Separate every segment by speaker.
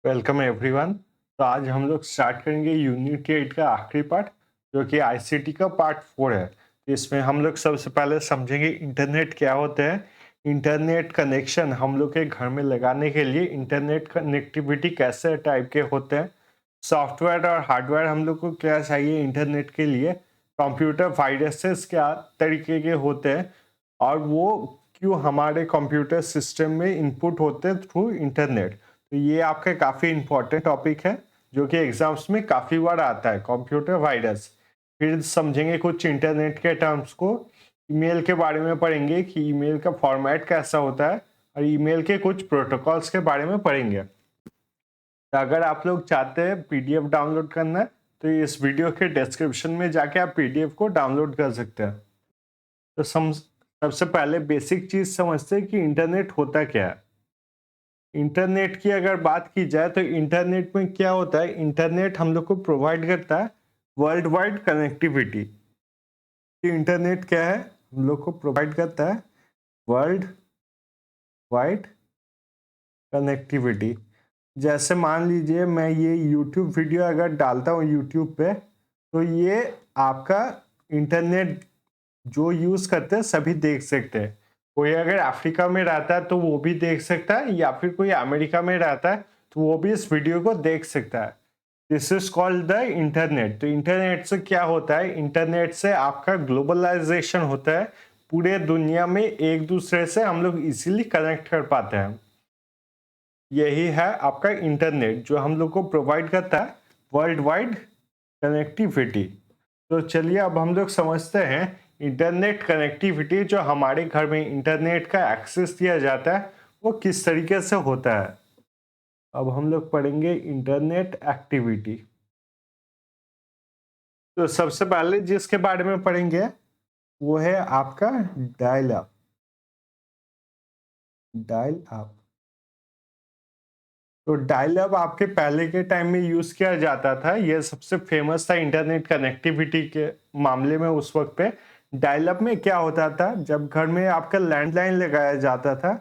Speaker 1: Welcome everyone. तो आज हम लोग स्टार्ट करेंगे यूनिट 8 का आखिरी पार्ट, जो कि आईसीटी का पार्ट 4 है। तो इसमें हम लोग सबसे पहले समझेंगे इंटरनेट क्या होता है। इंटरनेट कनेक्शन हम लोग के घर में लगाने के लिए इंटरनेट कनेक्टिविटी कैसे टाइप के होते हैं, सॉफ्टवेयर और हार्डवेयर हम लोग को क्या चाहिए इंटरनेट के लिए, कंप्यूटर वायरसेस क्या तरीके के होते हैं, और वो क्यों हमारे कंप्यूटर सिस्टम में इनपुट होते हैं थ्रू इंटरनेट। तो ये आपका काफ़ी इंपॉर्टेंट टॉपिक है, जो कि एग्जाम्स में काफ़ी बार आता है, कंप्यूटर वायरस। फिर समझेंगे कुछ इंटरनेट के टर्म्स को, ईमेल के बारे में पढ़ेंगे कि ईमेल का फॉर्मेट कैसा होता है, और ईमेल के कुछ प्रोटोकॉल्स के बारे में पढ़ेंगे। तो अगर आप लोग चाहते हैं पीडीएफ डाउनलोड करना, तो इस वीडियो के डिस्क्रिप्शन में जाके आप पीडीएफ को डाउनलोड कर सकते हैं। तो सबसे पहले बेसिक चीज़ समझते हैं कि इंटरनेट होता क्या है। इंटरनेट की अगर बात की जाए तो इंटरनेट में क्या होता है, इंटरनेट हम लोग को प्रोवाइड करता है वर्ल्ड वाइड कनेक्टिविटी। इंटरनेट क्या है, हम लोग को प्रोवाइड करता है वर्ल्ड वाइड कनेक्टिविटी। जैसे मान लीजिए मैं ये यूट्यूब वीडियो अगर डालता हूँ यूट्यूब पे, तो ये आपका इंटरनेट जो यूज़ करते हैं सभी देख सकते हैं। कोई अगर अफ्रीका में रहता है तो वो भी देख सकता है, या फिर कोई अमेरिका में रहता है तो वो भी इस वीडियो को देख सकता है। This is called the internet. तो इंटरनेट से क्या होता है, इंटरनेट से आपका ग्लोबलाइजेशन होता है। पूरे दुनिया में एक दूसरे से हम लोग इजीली कनेक्ट कर पाते हैं। यही है आपका इंटरनेट, जो हम लोग को प्रोवाइड करता है वर्ल्ड वाइड कनेक्टिविटी। तो चलिए अब हम लोग समझते हैं इंटरनेट कनेक्टिविटी, जो हमारे घर में इंटरनेट का एक्सेस दिया जाता है वो किस तरीके से होता है। अब हम लोग पढ़ेंगे इंटरनेट एक्टिविटी। तो सबसे पहले जिसके बारे में पढ़ेंगे वो है आपका डायल अप। डायल अप, तो डायल अप आपके पहले के टाइम में यूज किया जाता था। यह सबसे फेमस था इंटरनेट कनेक्टिविटी के मामले में। उस वक्त पे डायल अप में क्या होता था, जब घर में आपका लैंडलाइन लगाया जाता था,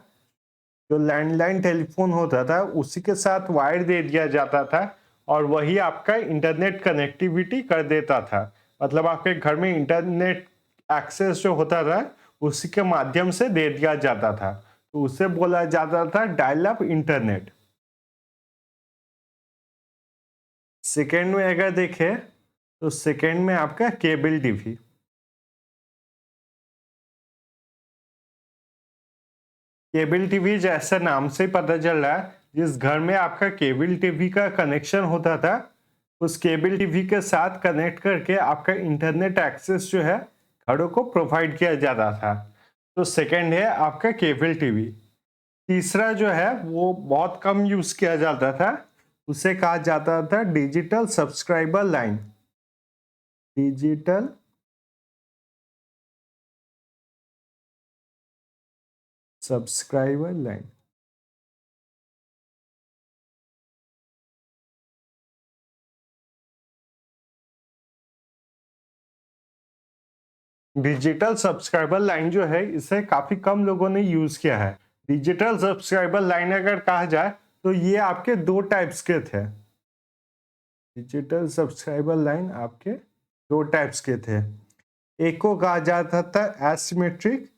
Speaker 1: जो लैंडलाइन टेलीफोन होता था उसी के साथ वायर दे दिया जाता था, और वही आपका इंटरनेट कनेक्टिविटी कर देता था। मतलब आपके घर में इंटरनेट एक्सेस जो होता था उसी के माध्यम से दे दिया जाता था, तो उसे बोला जाता था डायल अप इंटरनेट। सेकेंड में अगर देखें तो सेकेंड में आपका केबल टीवी। केबल टीवी जैसा नाम से पता चल रहा है, जिस घर में आपका केबल टीवी का कनेक्शन होता था उस केबल टीवी के साथ कनेक्ट करके आपका इंटरनेट एक्सेस जो है घरों को प्रोवाइड किया जाता था। तो सेकंड है आपका केबल टीवी। तीसरा जो है वो बहुत कम यूज किया जाता था, उसे कहा जाता था digital subscriber line. Digital subscriber line. Digital subscriber line जो है इसे काफी कम लोगों ने यूज किया है। डिजिटल सब्सक्राइबर लाइन अगर कहा जाए तो ये आपके दो टाइप्स के थे। डिजिटल सब्सक्राइबर लाइन आपके दो टाइप्स के थे। एक को कहा जाता था एसिमेट्रिक,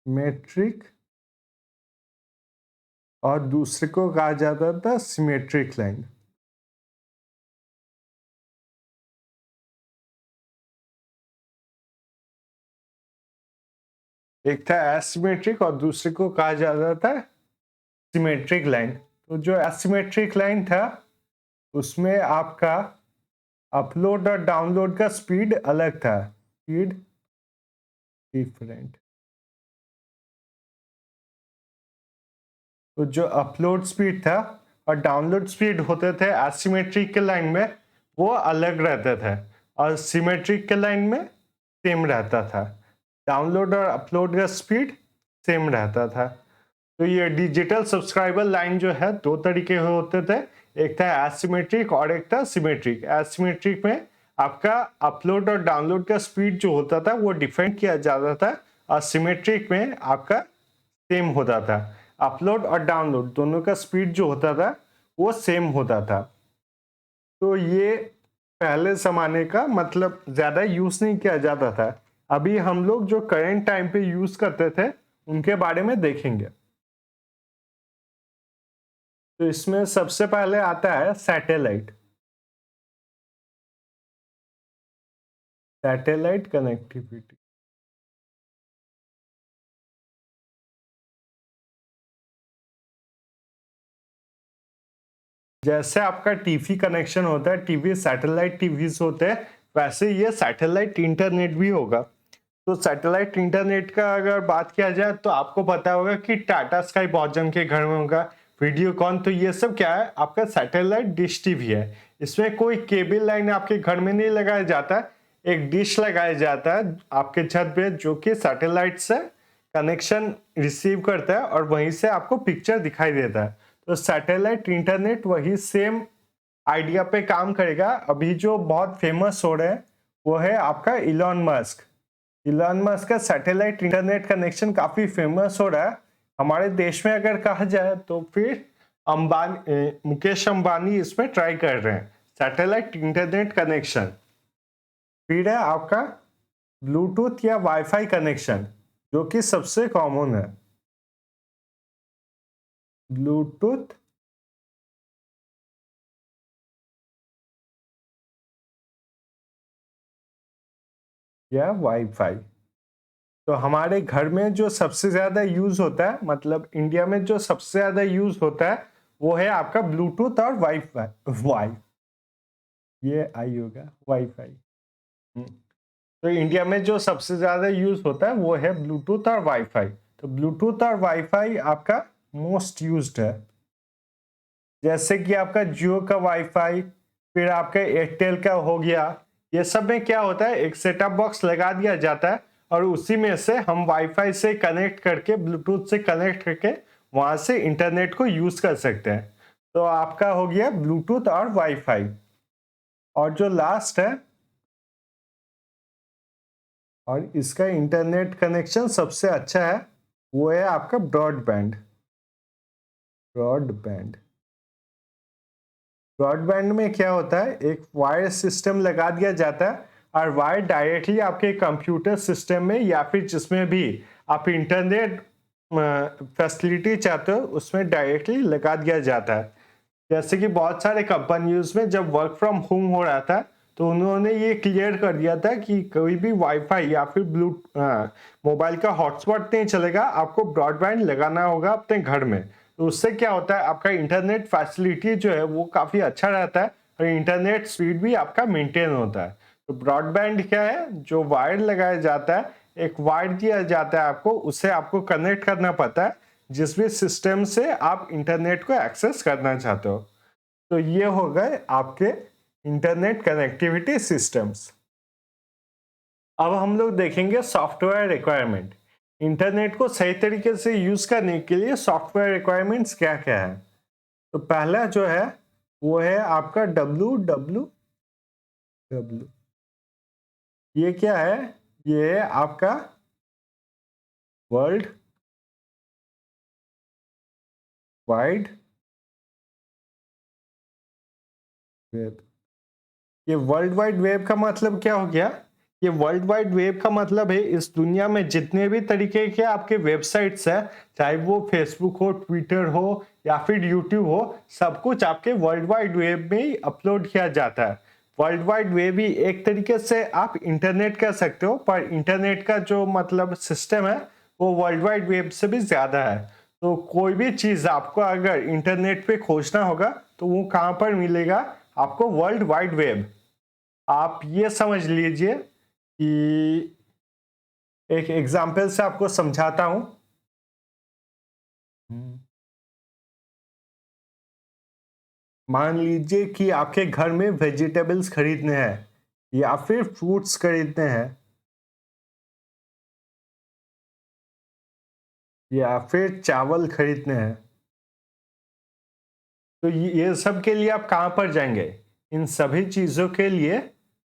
Speaker 1: मेट्रिक, और दूसरे को कहा जाता था सिमेट्रिक लाइन। एक था एसिमेट्रिक और दूसरे को कहा जाता था सिमेट्रिक लाइन। तो जो एसिमेट्रिक लाइन था उसमें आपका अपलोड और डाउनलोड का स्पीड अलग था, स्पीड डिफरेंट। तो जो अपलोड स्पीड था और डाउनलोड स्पीड होते थे एसिमेट्रिक के लाइन में, वो अलग रहते थे, और सिमेट्रिक के लाइन में सेम रहता था। डाउनलोड और अपलोड का स्पीड सेम रहता था। तो ये डिजिटल सब्सक्राइबर लाइन जो है दो तरीके होते थे, एक था एसिमेट्रिक और एक था सिमेट्रिक। एसिमेट्रिक में आपका अपलोड और डाउनलोड का स्पीड जो होता था वो डिफाइन किया जाता था, और सिमेट्रिक में आपका सेम होता था। अपलोड और डाउनलोड दोनों का स्पीड जो होता था वो सेम होता था। तो ये पहले ज़माने का मतलब ज़्यादा यूज़ नहीं किया जाता था। अभी हम लोग जो करंट टाइम पे यूज़ करते थे उनके बारे में देखेंगे। तो इसमें सबसे पहले आता है सैटेलाइट। Satellite connectivity. जैसे आपका टीवी कनेक्शन होता है, टीवी सैटेलाइट टीवीज होते हैं, वैसे ये सैटेलाइट इंटरनेट भी होगा। तो सैटेलाइट इंटरनेट का अगर बात किया जाए तो आपको पता होगा कि टाटा स्काई बहुत जन के घर में होगा, वीडियोकॉन, तो ये सब क्या है, आपका सैटेलाइट डिश टीवी है। इसमें कोई केबल लाइन आपके घर में नहीं लगाया जाता है, एक डिश लगाया जाता है आपके छत पे जो कि सैटेलाइट से कनेक्शन रिसीव करता है और वहीं से आपको पिक्चर दिखाई देता है। तो सैटेलाइट इंटरनेट वही सेम आइडिया पे काम करेगा। अभी जो बहुत फेमस हो रहे हैं वो है आपका इलॉन मस्क। इलॉन मस्क का सैटेलाइट इंटरनेट कनेक्शन काफी फेमस हो रहा है हमारे देश में। अगर कहा जाए तो फिर मुकेश अंबानी इसमें ट्राई कर रहे हैं सैटेलाइट इंटरनेट कनेक्शन। फिर है आपका ब्लूटूथ या वाईफाई कनेक्शन जो कि सबसे कॉमन है। ब्लूटूथ या वाईफाई। तो हमारे घर में जो सबसे ज्यादा यूज होता है, मतलब इंडिया में जो सबसे ज्यादा यूज होता है वो है आपका ब्लूटूथ और वाईफाई। ये आई होगा वाईफाई। तो इंडिया में जो सबसे ज्यादा यूज होता है वो है ब्लूटूथ और वाईफाई। तो ब्लूटूथ और वाईफाई आपका मोस्ट यूज्ड है। जैसे कि आपका जियो का वाईफाई, फिर आपका एयरटेल का हो गया। ये सब में क्या होता है, एक सेटअप बॉक्स लगा दिया जाता है और उसी में से हम वाईफाई से कनेक्ट करके, ब्लूटूथ से कनेक्ट करके वहां से इंटरनेट को यूज कर सकते हैं। तो आपका हो गया ब्लूटूथ और वाईफाई। और जो लास्ट है, और इसका इंटरनेट कनेक्शन सबसे अच्छा है, वो है आपका ब्रॉडबैंड। ब्रॉडबैंड ब्रॉडबैंड में क्या होता है, एक वायर सिस्टम लगा दिया जाता है और वायर डायरेक्टली आपके कंप्यूटर सिस्टम में या फिर जिसमें भी आप इंटरनेट फैसिलिटी चाहते हो उसमें डायरेक्टली लगा दिया जाता है। जैसे कि बहुत सारे कंपनीज में जब वर्क फ्रॉम होम हो रहा था तो उन्होंने ये क्लियर कर दिया था कि कोई भी वाईफाई या फिर मोबाइल का हॉटस्पॉट नहीं चलेगा, आपको ब्रॉडबैंड लगाना होगा अपने घर में। तो उससे क्या होता है, आपका इंटरनेट फैसिलिटी जो है वो काफ़ी अच्छा रहता है और इंटरनेट स्पीड भी आपका मेंटेन होता है। तो ब्रॉडबैंड क्या है, जो वायर लगाया जाता है, एक वायर दिया जाता है आपको, उससे आपको कनेक्ट करना पड़ता है जिस भी सिस्टम से आप इंटरनेट को एक्सेस करना चाहते हो। तो ये हो गए आपके इंटरनेट कनेक्टिविटी सिस्टम्स। अब हम लोग देखेंगे सॉफ्टवेयर रिक्वायरमेंट। इंटरनेट को सही तरीके से यूज करने के लिए सॉफ्टवेयर रिक्वायरमेंट्स क्या क्या है। तो पहला जो है वो है आपका डब्ल्यू। ये क्या है, ये है आपका वर्ल्ड वाइड वेब। ये वर्ल्ड वाइड वेब का मतलब क्या हो गया, ये वर्ल्ड वाइड वेब का मतलब है इस दुनिया में जितने भी तरीके के आपके वेबसाइट्स हैं, चाहे वो फेसबुक हो, ट्विटर हो या फिर यूट्यूब हो, सब कुछ आपके वर्ल्ड वाइड वेब में ही अपलोड किया जाता है। वर्ल्ड वाइड वेब ही एक तरीके से आप इंटरनेट कह सकते हो, पर इंटरनेट का जो मतलब सिस्टम है वो वर्ल्ड वाइड वेब से भी ज़्यादा है। तो कोई भी चीज़ आपको अगर इंटरनेट पे खोजना होगा तो वो कहाँ पर मिलेगा, आपको वर्ल्ड वाइड वेब। आप ये समझ लीजिए कि एक एग्जाम्पल से आपको समझाता हूं। मान लीजिए कि आपके घर में वेजिटेबल्स खरीदने हैं या फिर फ्रूट्स खरीदने हैं या फिर चावल खरीदने हैं। तो ये सब के लिए आप कहां पर जाएंगे, इन सभी चीजों के लिए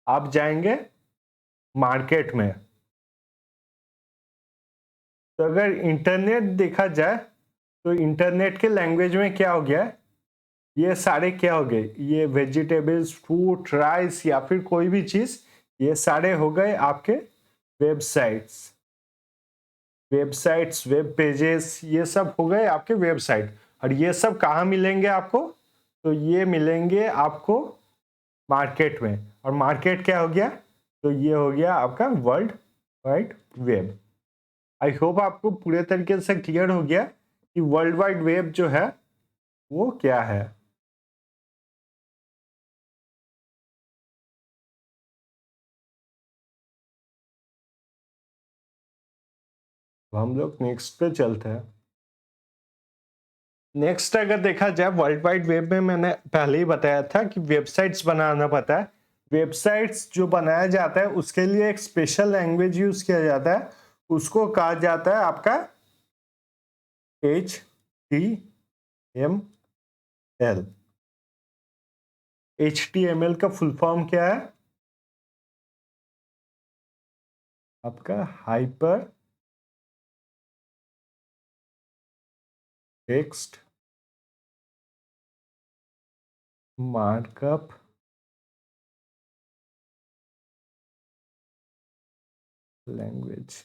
Speaker 1: आप जाएंगे मार्केट में। तो अगर इंटरनेट देखा जाए तो इंटरनेट के लैंग्वेज में क्या हो गया है, ये सारे क्या हो गए, ये वेजिटेबल्स, फ्रूट, राइस या फिर कोई भी चीज, ये सारे हो गए आपके वेबसाइट्स। वेबसाइट्स, वेब पेजेस, ये सब हो गए आपके वेबसाइट। और ये सब कहाँ मिलेंगे आपको, तो ये मिलेंगे आपको मार्केट में। और मार्केट क्या हो गया, तो ये हो गया आपका world wide web. I hope आपको पूरे तरीके से क्लियर हो गया कि वर्ल्ड वाइड वेब जो है वो क्या है। तो हम लोग नेक्स्ट पे चलते हैं। नेक्स्ट अगर देखा जाए वर्ल्ड वाइड वेब में, मैंने पहले ही बताया था कि वेबसाइट्स बनाना पड़ता है। वेबसाइट्स जो बनाया जाता है उसके लिए एक स्पेशल लैंग्वेज यूज किया जाता है, उसको कहा जाता है आपका HTML। HTML का फुल फॉर्म क्या है आपका, हाइपर टेक्स्ट मार्कअप लैंग्वेज।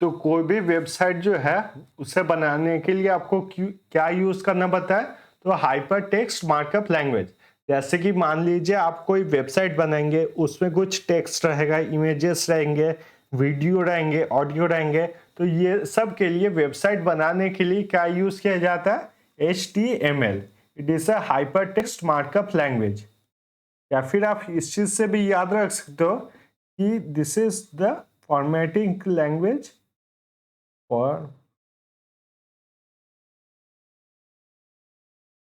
Speaker 1: तो कोई भी वेबसाइट जो है उसे बनाने के लिए आपको क्या यूज करना पड़ता है, तो हाइपर टेक्स्ट मार्कअप लैंग्वेज। जैसे कि मान लीजिए आप कोई वेबसाइट बनाएंगे, उसमें कुछ टेक्स्ट रहेगा, इमेजेस रहेंगे, वीडियो रहेंगे, ऑडियो रहेंगे। तो ये सब के लिए वेबसाइट बनाने के लिए क्या यूज किया जाता है, HTML। It is a hyper text markup language. या फिर आप इस चीज से भी याद रख सकते हो कि this is the formatting language for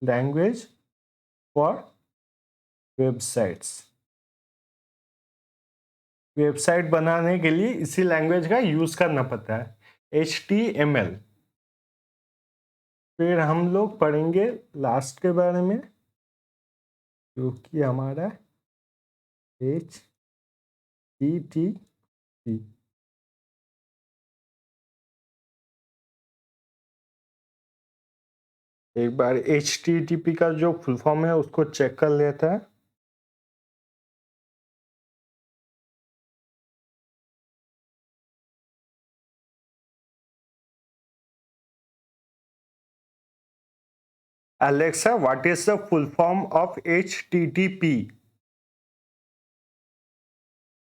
Speaker 1: language for websites. Website बनाने के लिए इसी लैंग्वेज का यूज करना पड़ता है, HTML। फिर हम लोग पढ़ेंगे लास्ट के बारे में, जो कि हमारा HTTP। एक बार HTTP का जो फुल फॉर्म है उसको चेक कर लेता है। Alexa, what is the full form of HTTP?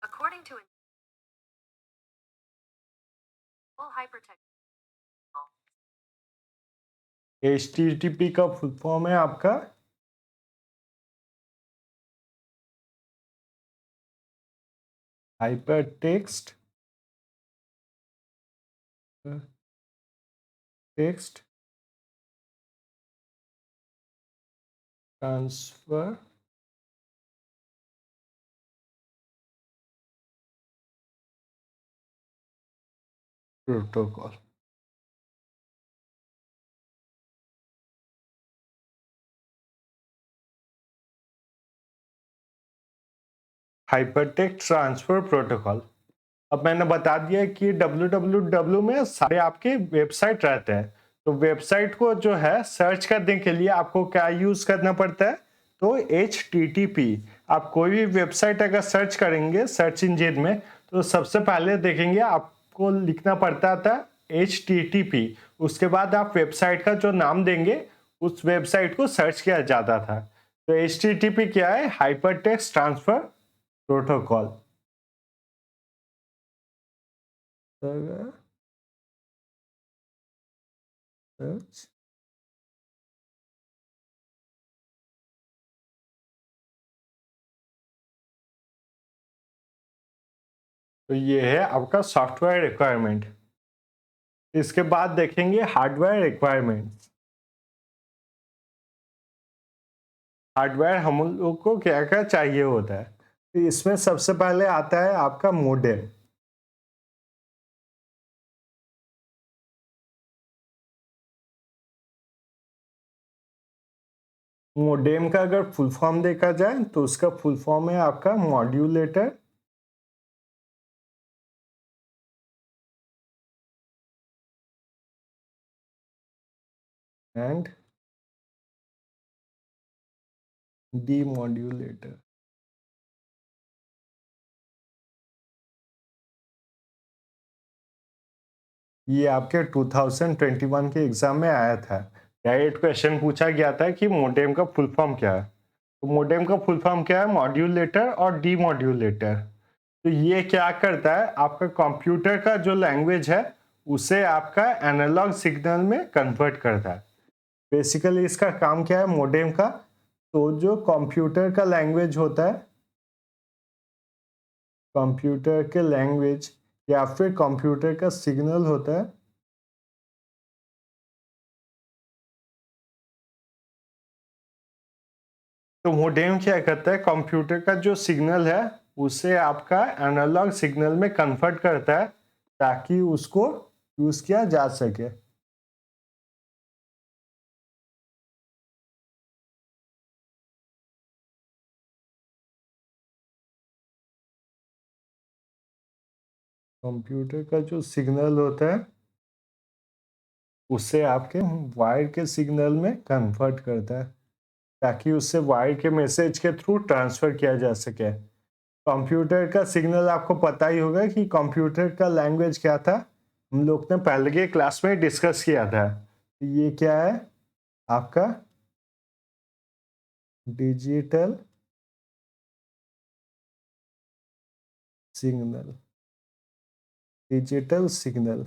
Speaker 2: According to full hypertext.
Speaker 1: HTTP का फुल फॉर्म है आपका hyper text transfer protocol. Hypertext transfer protocol. अब मैंने बता दिया कि www में सारे आपके वेबसाइट रहते हैं। तो वेबसाइट को जो है सर्च करने के लिए आपको क्या यूज करना पड़ता है, तो HTTP। आप कोई भी वेबसाइट अगर सर्च करेंगे सर्च इंजन में, तो सबसे पहले देखेंगे आपको लिखना पड़ता था HTTP। उसके बाद आप वेबसाइट का जो नाम देंगे उस वेबसाइट को सर्च किया जाता था। तो HTTP क्या है, हाइपरटेक्स्ट ट्रांसफर प्रोटोकॉल। सर्च तो ये है आपका सॉफ्टवेयर रिक्वायरमेंट। इसके बाद देखेंगे हार्डवेयर रिक्वायरमेंट्स। हार्डवेयर हम लोग को क्या क्या चाहिए होता है, तो इसमें सबसे पहले आता है आपका मोडेम। मोडेम का अगर फुल फॉर्म देखा जाए तो उसका फुल फॉर्म है आपका मॉड्यूलेटर एंड डीमॉड्यूलेटर। ये आपके 2021 के एग्जाम में आया था। डायरेक्ट क्वेश्चन पूछा गया था कि मोडेम का फुल फॉर्म क्या है। तो मोडेम का फुल फॉर्म क्या है? मॉड्यूलेटर और डीमॉड्यूलेटर। तो ये क्या करता है, आपका कंप्यूटर का जो लैंग्वेज है उसे आपका एनालॉग सिग्नल में कन्वर्ट करता है। बेसिकली इसका काम क्या है मोडेम का? तो जो कंप्यूटर का लैंग्वेज होता है, कंप्यूटर के लैंग्वेज या फिर कंप्यूटर का सिग्नल होता है, तो मोडेम क्या करता है, कंप्यूटर का जो सिग्नल है उसे आपका एनालॉग सिग्नल में कन्वर्ट करता है ताकि उसको यूज किया जा सके। कंप्यूटर का जो सिग्नल होता है उसे आपके वायर के सिग्नल में कन्वर्ट करता है ताकि उससे वायर के मैसेज के थ्रू ट्रांसफर किया जा सके। कंप्यूटर का सिग्नल आपको पता ही होगा कि कंप्यूटर का लैंग्वेज क्या था, हम लोग ने पहले के क्लास में डिस्कस किया था। ये क्या है आपका डिजिटल सिग्नल। डिजिटल सिग्नल,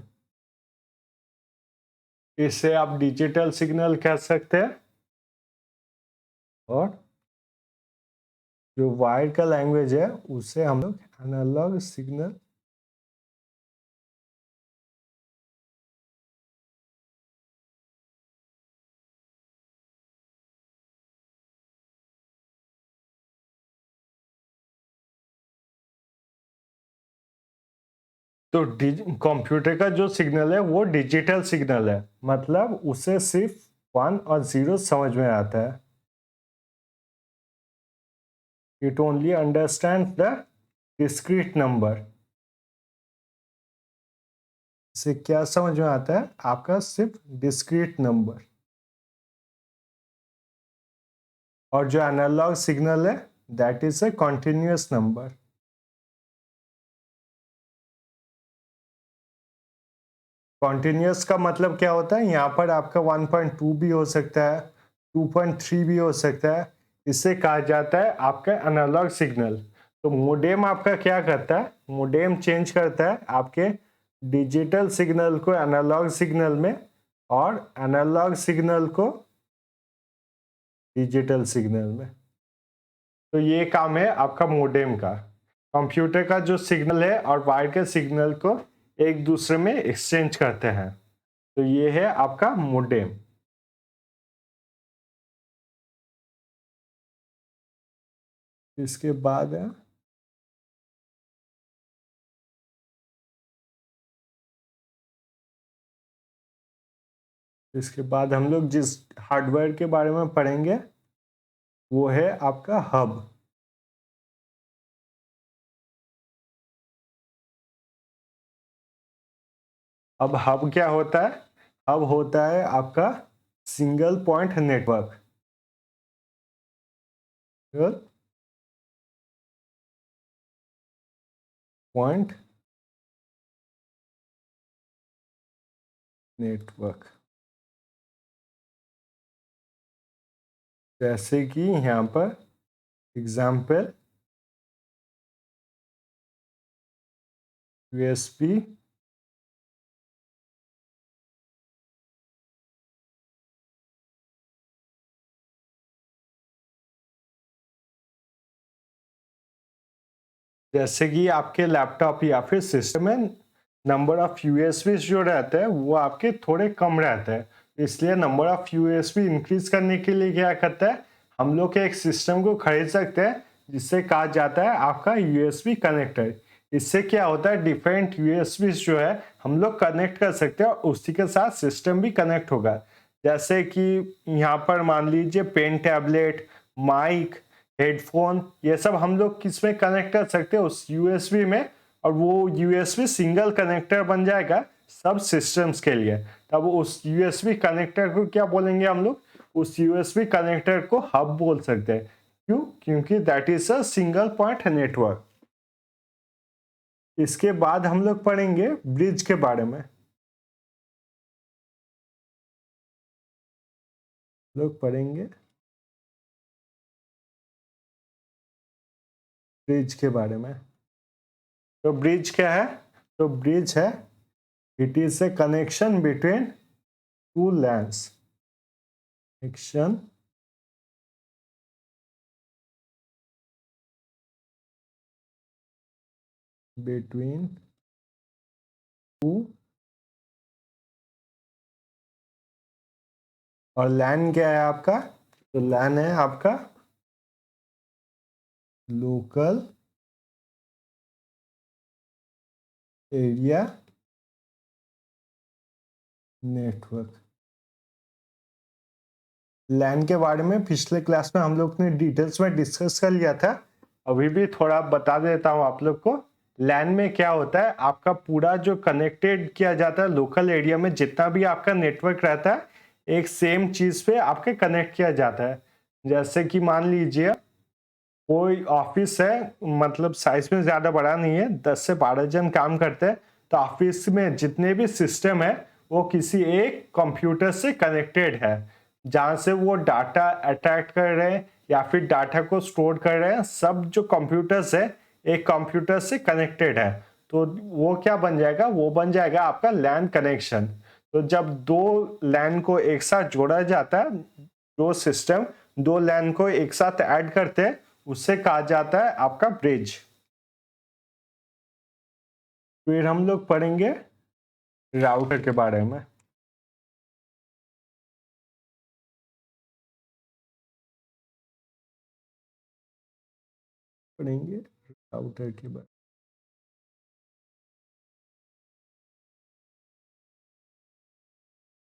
Speaker 1: इसे आप डिजिटल सिग्नल कह सकते हैं। और जो वायर का लैंग्वेज है उसे हम लोग एनालॉग सिग्नल तो कंप्यूटर का जो सिग्नल है वो डिजिटल सिग्नल है, मतलब उसे सिर्फ 1 और 0 समझ में आता है। It only understand the discrete number. इसे क्या समझ में आता है? आपका सिर्फ डिस्क्रीट नंबर। और जो एनालॉग सिग्नल है that is a continuous number. Continuous का मतलब क्या होता है? यहाँ पर आपका 1.2 भी हो सकता है, 2.3 भी हो सकता है। इसे कहा जाता है आपका एनालॉग सिग्नल। तो मोडेम आपका क्या करता है? मोडेम चेंज करता है आपके डिजिटल सिग्नल को एनालॉग सिग्नल में और एनालॉग सिग्नल को डिजिटल सिग्नल में। तो ये काम है आपका मोडेम का। कंप्यूटर का जो सिग्नल है और वायर के सिग्नल को एक दूसरे में एक्सचेंज करते हैं। तो ये है आपका मोडेम। इसके बाद है इसके बाद हम लोग जिस हार्डवेयर के बारे में पढ़ेंगे वो है आपका हब। अब हब क्या होता है? हब होता है आपका single point network. Point network, जैसे कि यहाँ पर एग्जाम्पल यूएसबी, जैसे कि आपके लैपटॉप या फिर सिस्टम में नंबर ऑफ यूएसबी जो रहते हैं वो आपके थोड़े कम रहते हैं, इसलिए नंबर ऑफ यूएसबी इंक्रीज करने के लिए क्या करता है, हम लोग एक सिस्टम को खरीद सकते हैं जिससे कहा जाता है आपका यूएसबी कनेक्टर। इससे क्या होता है, डिफरेंट यूएसबी जो है हम लोग कनेक्ट कर सकते हैं और उसी के साथ सिस्टम भी कनेक्ट होगा। जैसे कि यहाँ पर मान लीजिए पेन टैबलेट, माइक, हेडफोन, ये सब हम लोग किस में कनेक्ट कर सकते हैं, उस यूएसबी में, और वो यूएसबी सिंगल कनेक्टर बन जाएगा सब सिस्टम्स के लिए। तब उस यूएसबी कनेक्टर को क्या बोलेंगे हम लोग, उस यूएसबी कनेक्टर को हब बोल सकते हैं। क्यों? क्योंकि that is a single point network. इसके बाद हम लोग पढ़ेंगे ब्रिज के बारे में। लोग पढ़ेंगे ब्रिज के बारे में। तो ब्रिज क्या है? तो ब्रिज है, it is a connection between two lands, connection between two, और लैन क्या है आपका? तो लैन है आपका लोकल एरिया नेटवर्क। लैन के बारे में पिछले क्लास में हम लोग ने डिटेल्स में डिस्कस कर लिया था। अभी भी थोड़ा बता देता हूँ आप लोग को। लैन में क्या होता है, आपका पूरा जो कनेक्टेड किया जाता है लोकल एरिया में, जितना भी आपका नेटवर्क रहता है, एक सेम चीज पे आपके कनेक्ट किया जाता है। जैसे कि मान लीजिए कोई ऑफिस है, मतलब साइज में ज्यादा बड़ा नहीं है, 10 से 12 जन काम करते हैं, तो ऑफिस में जितने भी सिस्टम है वो किसी एक कंप्यूटर से कनेक्टेड है, जहां से वो डाटा अट्रैक्ट कर रहे हैं या फिर डाटा को स्टोर कर रहे हैं। सब जो कंप्यूटर्स है एक कंप्यूटर से कनेक्टेड है, तो वो क्या बन जाएगा, वो बन जाएगा आपका लैन कनेक्शन। तो जब दो लैन को एक साथ जोड़ा जाता है, दो सिस्टम दो लैन को एक साथ ऐड करते हैं, उससे कहा जाता है आपका ब्रिज। फिर हम लोग पढ़ेंगे राउटर के बारे में। पढ़ेंगे राउटर के बारे।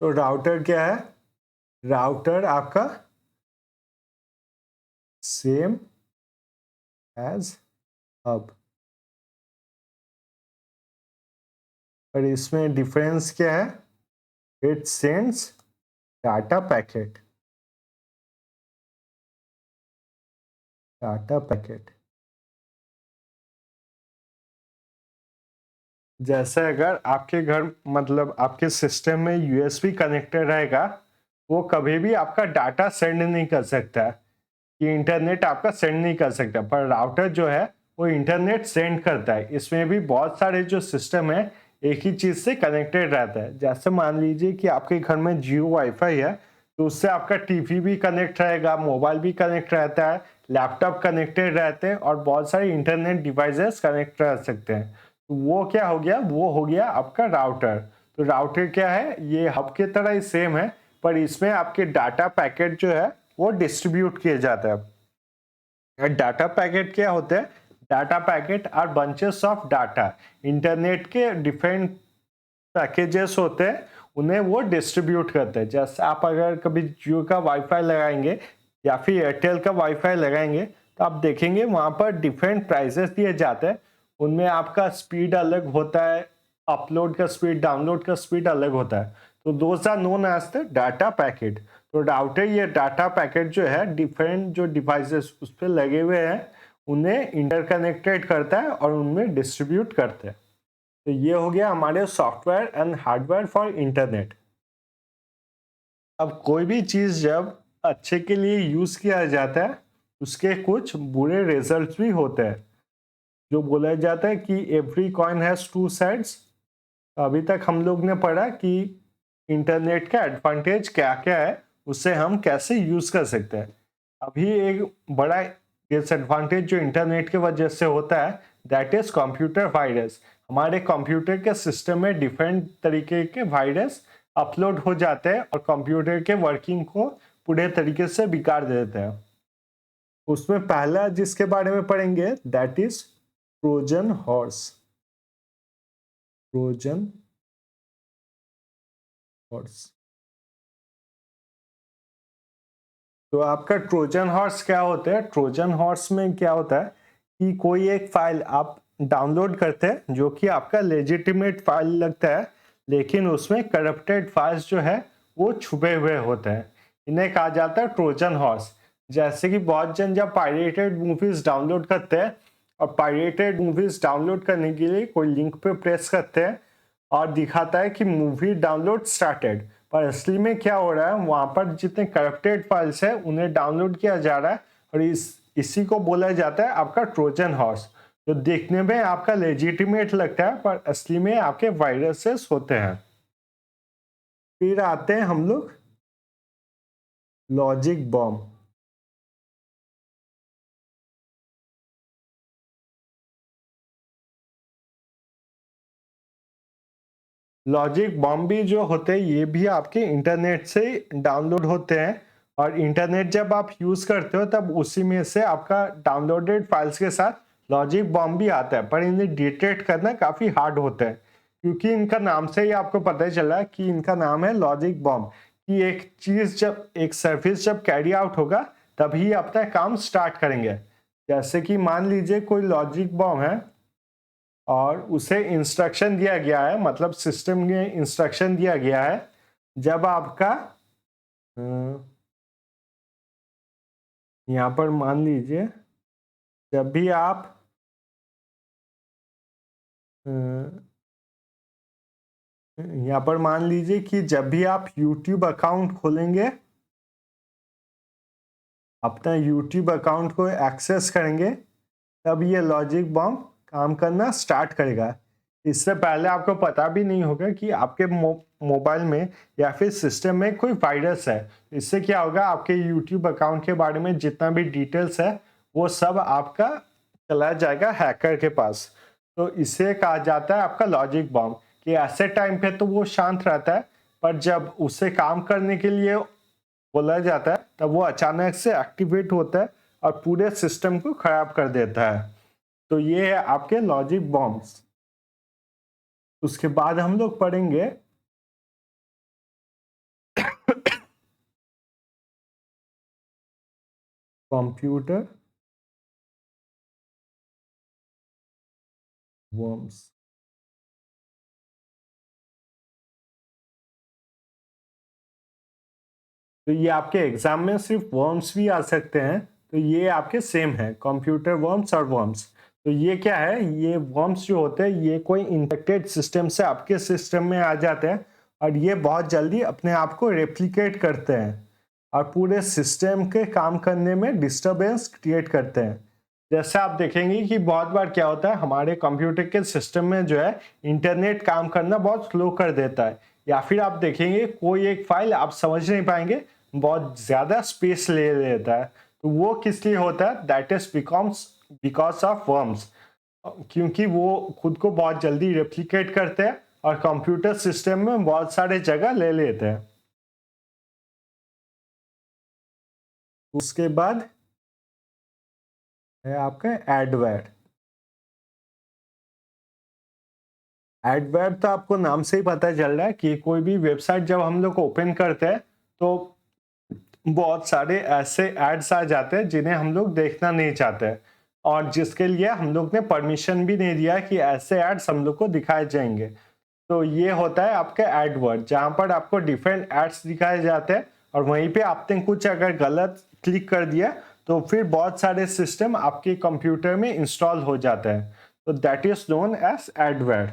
Speaker 1: तो राउटर क्या है? राउटर आपका सेम एज हब, पर इसमें डिफरेंस क्या है? It sends data packet, data packet. जैसे अगर आपके घर, मतलब आपके सिस्टम में यूएसबी कनेक्टेड रहेगा, वो कभी भी आपका डाटा सेंड नहीं कर सकता है, कि इंटरनेट आपका सेंड नहीं कर सकता। पर राउटर जो है वो इंटरनेट सेंड करता है। इसमें भी बहुत सारे जो सिस्टम है एक ही चीज से कनेक्टेड रहता है। जैसे मान लीजिए कि आपके घर में जियो वाईफाई है, तो उससे आपका टीवी भी कनेक्ट रहेगा, मोबाइल भी कनेक्ट रहता है, लैपटॉप कनेक्टेड रहते हैं, और बहुत सारे इंटरनेट डिवाइसेस कनेक्ट रह सकते हैं। तो वो क्या हो गया, वो हो गया आपका राउटर। तो राउटर क्या है, ये हब के तरह ही सेम है, पर इसमें आपके डाटा पैकेट जो है वो डिस्ट्रीब्यूट किए जाते हैं। डाटा पैकेट क्या होते हैं? Data packet are bunches of data. Internet के डिफरेंट पैकेजेस होते हैं, उन्हें वो डिस्ट्रीब्यूट करते हैं। जैसे आप अगर कभी जियो का वाईफाई लगाएंगे या फिर एयरटेल का वाईफाई लगाएंगे, तो आप देखेंगे वहां पर डिफरेंट प्राइसेस दिए जाते हैं। उनमें आपका स्पीड अलग होता है, अपलोड का स्पीड, डाउनलोड का स्पीड अलग होता है। तो those are known as the data packet. तो राउटर ये डाटा पैकेट जो है डिफरेंट जो डिवाइसेस उस पर लगे हुए हैं उन्हें इंटरकनेक्टेड करता है और उनमें डिस्ट्रीब्यूट करते हैं। तो ये हो गया हमारे software and hardware for internet. अब कोई भी चीज जब अच्छे के लिए यूज किया जाता है, उसके कुछ बुरे रिजल्ट्स भी होते हैं। जो बोला जाता है कि every coin has two sides. अभी तक हम लोग ने पढ़ा कि इंटरनेट का एडवांटेज क्या क्या है, उससे हम कैसे यूज कर सकते हैं। अभी एक बड़ा डिसएडवांटेज जो इंटरनेट की वजह से होता है, दैट इज कंप्यूटर वायरस। हमारे कंप्यूटर के सिस्टम में डिफरेंट तरीके के वायरस अपलोड हो जाते हैं और कंप्यूटर के वर्किंग को पूरे तरीके से बिगाड़ देते हैं। उसमें पहला जिसके बारे में पढ़ेंगे that is Trojan horse. Trojan horse तो आपका ट्रोजन हॉर्स क्या होता है? ट्रोजन हॉर्स में क्या होता है कि कोई एक फाइल आप डाउनलोड करते हैं जो कि आपका लेजिटिमेट फाइल लगता है, लेकिन उसमें करप्टेड फाइल्स जो है वो छुपे हुए होते हैं। इन्हें कहा जाता है ट्रोजन हॉर्स। जैसे कि बहुत जन जब पायरेटेड मूवीज डाउनलोड करते हैं और पायरेटेड मूवीज डाउनलोड करने के लिए कोई लिंक पे प्रेस करते हैं और दिखाता है कि मूवी डाउनलोड स्टार्टेड, पर असली में क्या हो रहा है, वहां पर जितने करप्टेड फाइल्स है उन्हें डाउनलोड किया जा रहा है और इसी को बोला जाता है आपका ट्रोजन हॉर्स। जो देखने में आपका लेजिटिमेट लगता है पर असली में आपके वायरसेस होते हैं। फिर आते हैं हम लोग लॉजिक बॉम्ब। लॉजिक बॉम्ब भी जो होते हैं ये भी आपके इंटरनेट से डाउनलोड होते हैं और इंटरनेट जब आप यूज करते हो तब उसी में से आपका डाउनलोडेड फाइल्स के साथ लॉजिक बॉम्ब भी आता है, पर इन्हें डिटेक्ट करना काफी हार्ड होता है क्योंकि इनका नाम से ही आपको पता ही चला कि इनका नाम है लॉजिक बॉम्ब। कि एक चीज जब एक सर्विस जब कैरी आउट होगा तभी अपना काम स्टार्ट करेंगे। जैसे कि मान लीजिए कोई लॉजिक बॉम्ब है और उसे इंस्ट्रक्शन दिया गया है, मतलब सिस्टम ने इंस्ट्रक्शन दिया गया है जब आपका यहाँ पर मान लीजिए जब भी आप यहाँ पर मान लीजिए कि जब भी आप YouTube अकाउंट खोलेंगे, अपना YouTube अकाउंट को एक्सेस करेंगे, तब ये लॉजिक बॉम्ब काम करना स्टार्ट करेगा। इससे पहले आपको पता भी नहीं होगा कि आपके मोबाइल में या फिर सिस्टम में कोई वायरस है। इससे क्या होगा, आपके YouTube अकाउंट के बारे में जितना भी डिटेल्स है वो सब आपका चला जाएगा हैकर के पास। तो इसे कहा जाता है आपका लॉजिक बॉम्ब। कि ऐसे टाइम पे तो वो शांत रहता है, पर जब उसे काम करने के लिए बोला जाता है तब वो अचानक से एक्टिवेट होता है और पूरे सिस्टम को खराब कर देता है। तो ये है आपके लॉजिक बॉम्ब्स। उसके बाद हम लोग पढ़ेंगे कंप्यूटर वर्म्स। तो ये आपके एग्जाम में सिर्फ वर्म्स भी आ सकते हैं, तो ये आपके सेम है, कंप्यूटर वर्म्स और वर्म्स। तो ये क्या है, ये वर्म्स जो होते हैं ये कोई इंफेक्टेड सिस्टम से आपके सिस्टम में आ जाते हैं और ये बहुत जल्दी अपने आप को रेप्लिकेट करते हैं और पूरे सिस्टम के काम करने में डिस्टरबेंस क्रिएट करते हैं। जैसे आप देखेंगे कि बहुत बार क्या होता है, हमारे कंप्यूटर के सिस्टम में जो है इंटरनेट काम करना बहुत स्लो कर देता है, या फिर आप देखेंगे कोई एक फाइल आप समझ नहीं पाएंगे, बहुत ज्यादा स्पेस ले लेता है। तो वो किस लिए होता है, that is because of worms. क्योंकि वो खुद को बहुत जल्दी रेप्लिकेट करते हैं और कंप्यूटर सिस्टम में बहुत सारे जगह ले लेते हैं। उसके बाद है आपका एडवेयर। एडवेयर तो आपको नाम से ही पता चल रहा है कि कोई भी वेबसाइट जब हम लोग ओपन करते हैं तो बहुत सारे ऐसे एड्स आ जाते हैं जिन्हें हम लोग देखना नहीं चाहते और जिसके लिए हम लोग ने परमिशन भी नहीं दिया कि ऐसे एड्स हम लोग को दिखाए जाएंगे। तो ये होता है आपका एडवर्ड, जहां पर आपको डिफरेंट एड्स दिखाए जाते हैं और वहीं पे आपने कुछ अगर गलत क्लिक कर दिया तो फिर बहुत सारे सिस्टम आपके कंप्यूटर में इंस्टॉल हो जाते हैं। तो that is known as adware.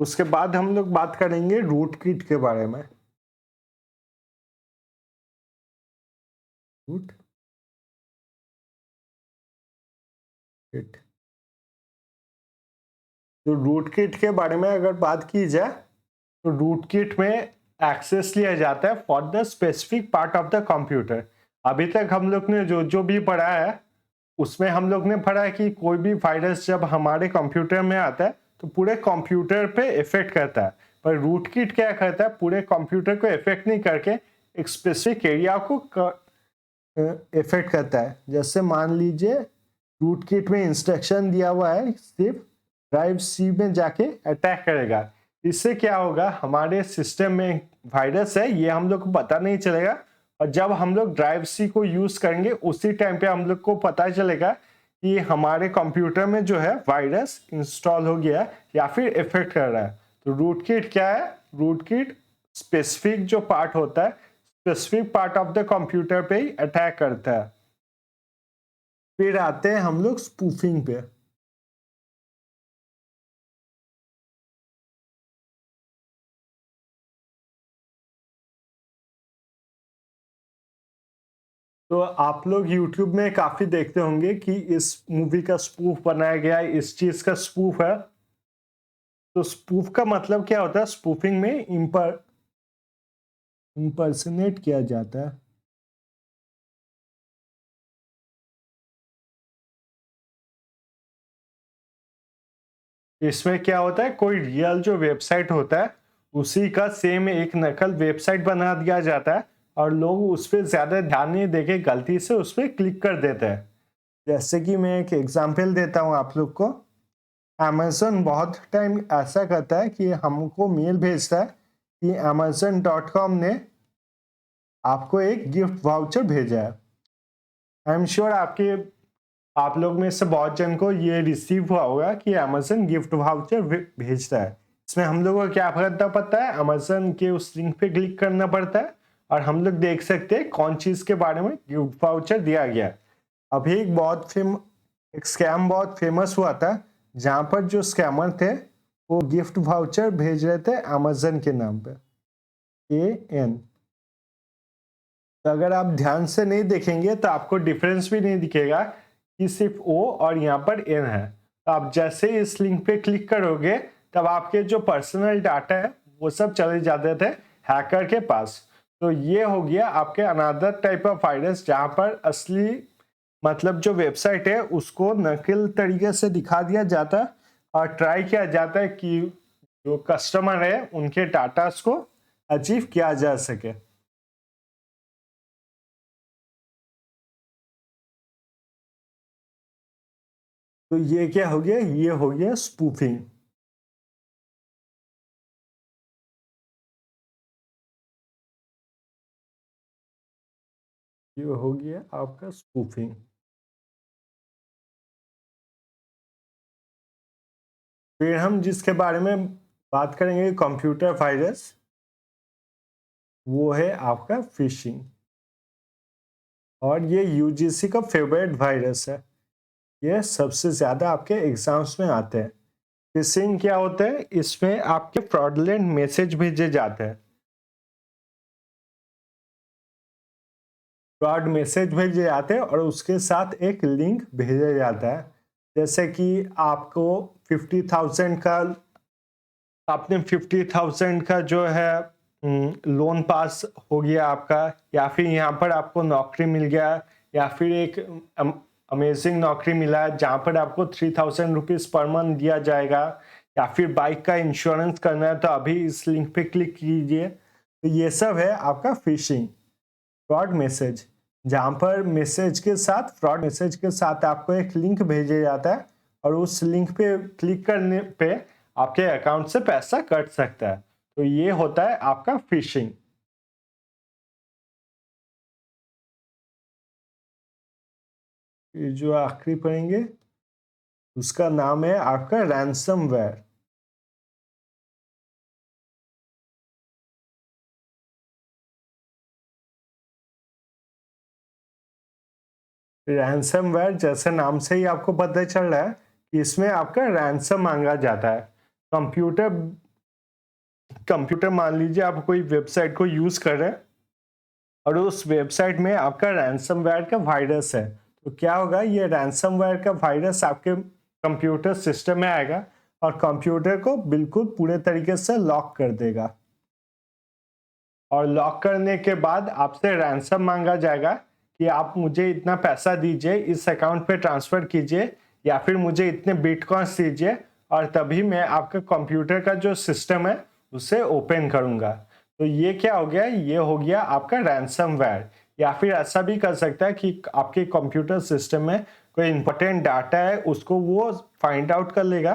Speaker 1: उसके बाद हम लोग बात करेंगे रूट किट के बारे में। रूट किट, तो रूट किट के बारे में अगर बात की जाए तो रूट किट में एक्सेस लिया जाता है for the specific part of the computer. अभी तक हम लोग ने जो जो भी पढ़ा है उसमें हम लोग ने पढ़ा है कि कोई भी वायरस जब हमारे कंप्यूटर में आता है तो पूरे कंप्यूटर पे इफेक्ट करता है, पर रूट किट क्या करता है, पूरे कंप्यूटर को इफेक्ट नहीं करके एक स्पेसिफिक एरिया को इफेक्ट करता है। जैसे मान लीजिए रूट किट में इंस्ट्रक्शन दिया हुआ है सिर्फ ड्राइव सी में जाके अटैक करेगा, इससे क्या होगा, हमारे सिस्टम में वायरस है ये हम लोग को पता नहीं चलेगा, और जब हम लोग ड्राइव सी को यूज करेंगे उसी टाइम पे हम लोग को पता चलेगा कि हमारे कंप्यूटर में जो है वायरस इंस्टॉल हो गया या फिर इफेक्ट कर रहा है। तो रूट किट क्या है? रूट किट स्पेसिफिक जो पार्ट होता है, specific part of the computer पे ही अटैक करता है। फिर आते हैं हम लोग स्पूफिंग पे। तो आप लोग YouTube में काफी देखते होंगे कि इस मूवी का स्पूफ बनाया गया है, इस चीज का स्पूफ है। तो स्पूफ का मतलब क्या होता है? स्पूफिंग में इम्पर्सनेट किया जाता है। इसमें क्या होता है, कोई रियल जो वेबसाइट होता है उसी का सेम एक नकल वेबसाइट बना दिया जाता है, और लोग उस पर ज्यादा ध्यान नहीं देके गलती से उस पर क्लिक कर देते हैं। जैसे कि मैं एक एग्जांपल देता हूँ आप लोग को। अमेजन बहुत टाइम ऐसा करता है कि हमको मेल भेजता है कि amazon.com ने आपको एक गिफ्ट वाउचर भेजा है। आई एम श्योर आप लोग में से बहुत जन को ये रिसीव हुआ होगा कि अमेजन गिफ्ट वाउचर भेजता है। इसमें हम लोगों को क्या करना पड़ता है, अमेजन के उस लिंक पे क्लिक करना पड़ता है और हम लोग देख सकते हैं कौन चीज के बारे में गिफ्ट वाउचर दिया गया है। अभी एक स्कैम बहुत फेमस हुआ था, जहां पर जो स्कैमर थे वो गिफ्ट वाउचर भेज रहे थे अमेजन के नाम पे, AN। तो अगर आप ध्यान से नहीं देखेंगे तो आपको डिफरेंस भी नहीं दिखेगा कि सिर्फ O और यहाँ पर N है। तो आप जैसे इस लिंक पे क्लिक करोगे तब आपके जो पर्सनल डाटा है वो सब चले जाते थे हैकर के पास। तो ये हो गया आपके अनदर टाइप ऑफ वायरस, जहाँ पर असली मतलब जो वेबसाइट है उसको नकल तरीके से दिखा दिया जाता है और ट्राई किया जाता है कि जो कस्टमर है उनके डाटा को अचीव किया जा सके। तो ये क्या हो गया? ये हो गया स्पूफिंग। ये हो गया आपका स्पूफिंग। फिर हम जिसके बारे में बात करेंगे कंप्यूटर वायरस, वो है आपका फिशिंग। और ये यूजीसी का फेवरेट वायरस है, ये सबसे ज्यादा आपके एग्जाम्स में आते हैं। फिशिंग क्या होता है? इसमें आपके फ्रॉडलेंट मैसेज भेजे जाते हैं, फ्रॉड मैसेज भेजे जाते हैं और उसके साथ एक लिंक भेजा जाता है। जैसे कि आपको 50,000 का, आपने 50,000 का जो है लोन पास हो गया आपका, या फिर यहाँ पर आपको नौकरी मिल गया, या फिर एक अमेजिंग नौकरी मिला है जहाँ पर आपको 3,000 रुपीज़ पर मंथ दिया जाएगा, या फिर बाइक का इंश्योरेंस करना है तो अभी इस लिंक पे क्लिक कीजिए। तो ये सब है आपका फिशिंग, फ्रॉड मैसेज, जहाँ पर मैसेज के साथ, फ्रॉड मैसेज के साथ आपको एक लिंक भेजा जाता है और उस लिंक पे क्लिक करने पे आपके अकाउंट से पैसा कट सकता है। तो ये होता है आपका फिशिंग। ये जो आखिरी पढ़ेंगे उसका नाम है आपका रैंसमवेयर। रैंसमवेयर जैसे नाम से ही आपको पता चल रहा है कि इसमें आपका रैंसम मांगा जाता है। कंप्यूटर कंप्यूटर मान लीजिए आप कोई वेबसाइट को यूज कर रहे हैं और उस वेबसाइट में आपका रैंसमवेयर का वायरस है। तो क्या होगा, ये रैंसमवेयर का वायरस आपके कंप्यूटर सिस्टम में आएगा और कंप्यूटर को बिल्कुल पूरे तरीके से लॉक कर देगा। और लॉक करने के बाद आपसे रैंसम मांगा जाएगा कि आप मुझे इतना पैसा दीजिए, इस अकाउंट पे ट्रांसफर कीजिए, या फिर मुझे इतने बिटकॉइंस दीजिए, और तभी मैं आपके कंप्यूटर का जो सिस्टम है उसे ओपन करूंगा। तो ये क्या हो गया? ये हो गया आपका रैंसमवेयर। या फिर ऐसा भी कर सकता है कि आपके कंप्यूटर सिस्टम में कोई इंपॉर्टेंट डाटा है उसको वो फाइंड आउट कर लेगा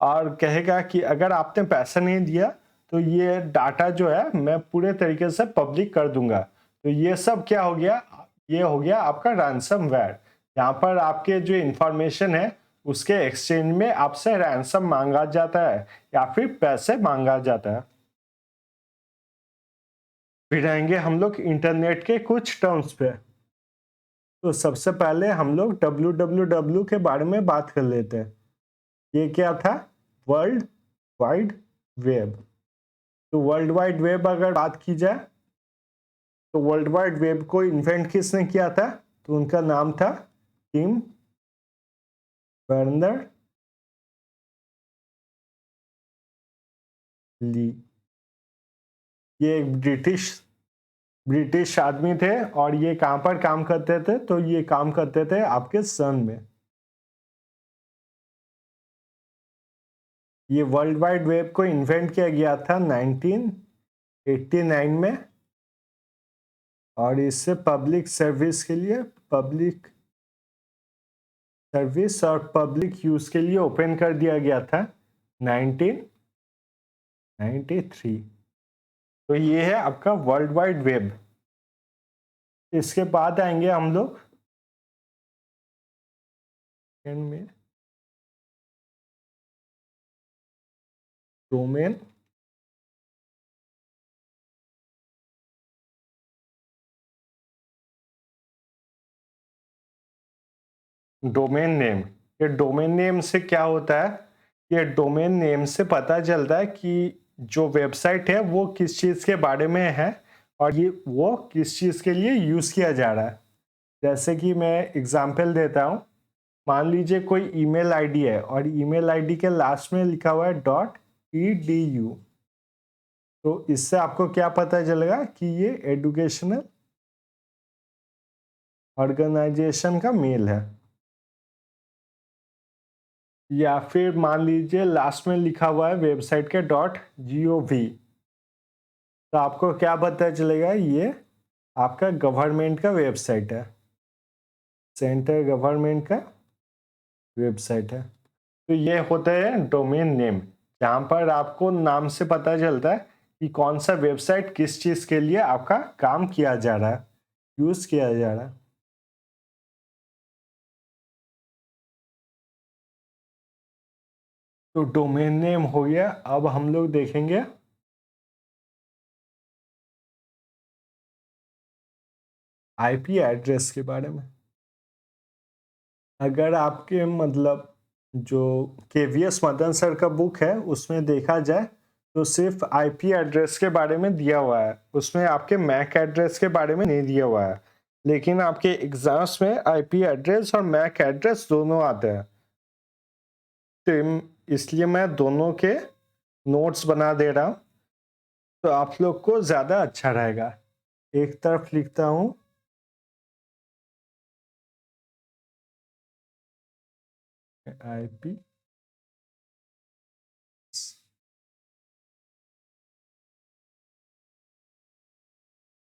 Speaker 1: और कहेगा कि अगर आपने पैसा नहीं दिया तो ये डाटा जो है मैं पूरे तरीके से पब्लिक कर दूंगा। तो ये सब क्या हो गया, ये हो गया आपका रैंसमवेयर। यहाँ पर आपके जो इंफॉर्मेशन है उसके एक्सचेंज में आपसे रैंसम मांगा जाता है या फिर पैसे मांगा जाता है। फिर आएंगे हम लोग इंटरनेट के कुछ टर्म्स पे। तो सबसे पहले हम लोग www के बारे में बात कर लेते हैं। ये क्या था? World wide web. तो वर्ल्ड वाइड वेब अगर बात की जाए तो वर्ल्ड वाइड वेब को इन्वेंट किसने किया था? तो उनका नाम था टिम बर्नर ली। ये एक ब्रिटिश आदमी थे और ये कहाँ पर काम करते थे? तो ये काम करते थे आपके सन में। ये वर्ल्ड वाइड वेब को इन्वेंट किया गया था 1989 में और इससे पब्लिक सर्विस और पब्लिक यूज के लिए ओपन कर दिया गया था 1993। तो ये है आपका वर्ल्ड वाइड वेब। इसके बाद आएंगे हम लोग में डोमेन। डोमेन नेम, ये डोमेन नेम से क्या होता है? ये डोमेन नेम से पता चलता है कि जो वेबसाइट है वो किस चीज़ के बारे में है और ये वो किस चीज़ के लिए यूज़ किया जा रहा है। जैसे कि मैं एग्जांपल देता हूँ। मान लीजिए कोई ईमेल आईडी है और ईमेल आईडी के लास्ट में लिखा हुआ है .edu। तो इससे आपको क्या पता चलेगा कि ये एजुकेशनल ऑर्गेनाइजेशन का मेल है। या फिर मान लीजिए लास्ट में लिखा हुआ है वेबसाइट के .gov। तो आपको क्या पता चलेगा? ये आपका गवर्नमेंट का वेबसाइट है, सेंट्रल गवर्नमेंट का वेबसाइट है। तो ये होता है डोमेन नेम, जहाँ पर आपको नाम से पता चलता है कि कौन सा वेबसाइट किस चीज़ के लिए आपका काम किया जा रहा है, यूज़ किया जा रहा है। तो डोमेन नेम हो गया। अब हम लोग देखेंगे आईपी एड्रेस के बारे में। अगर आपके मतलब जो केवीएस मदन सर का बुक है उसमें देखा जाए तो सिर्फ आईपी एड्रेस के बारे में दिया हुआ है, उसमें आपके मैक एड्रेस के बारे में नहीं दिया हुआ है। लेकिन आपके एग्जाम्स में आईपी एड्रेस और मैक एड्रेस दोनों आते हैं। तो इसलिए मैं दोनों के नोट्स बना दे रहा हूँ तो आप लोग को ज़्यादा अच्छा रहेगा। एक तरफ लिखता हूँ आईपी,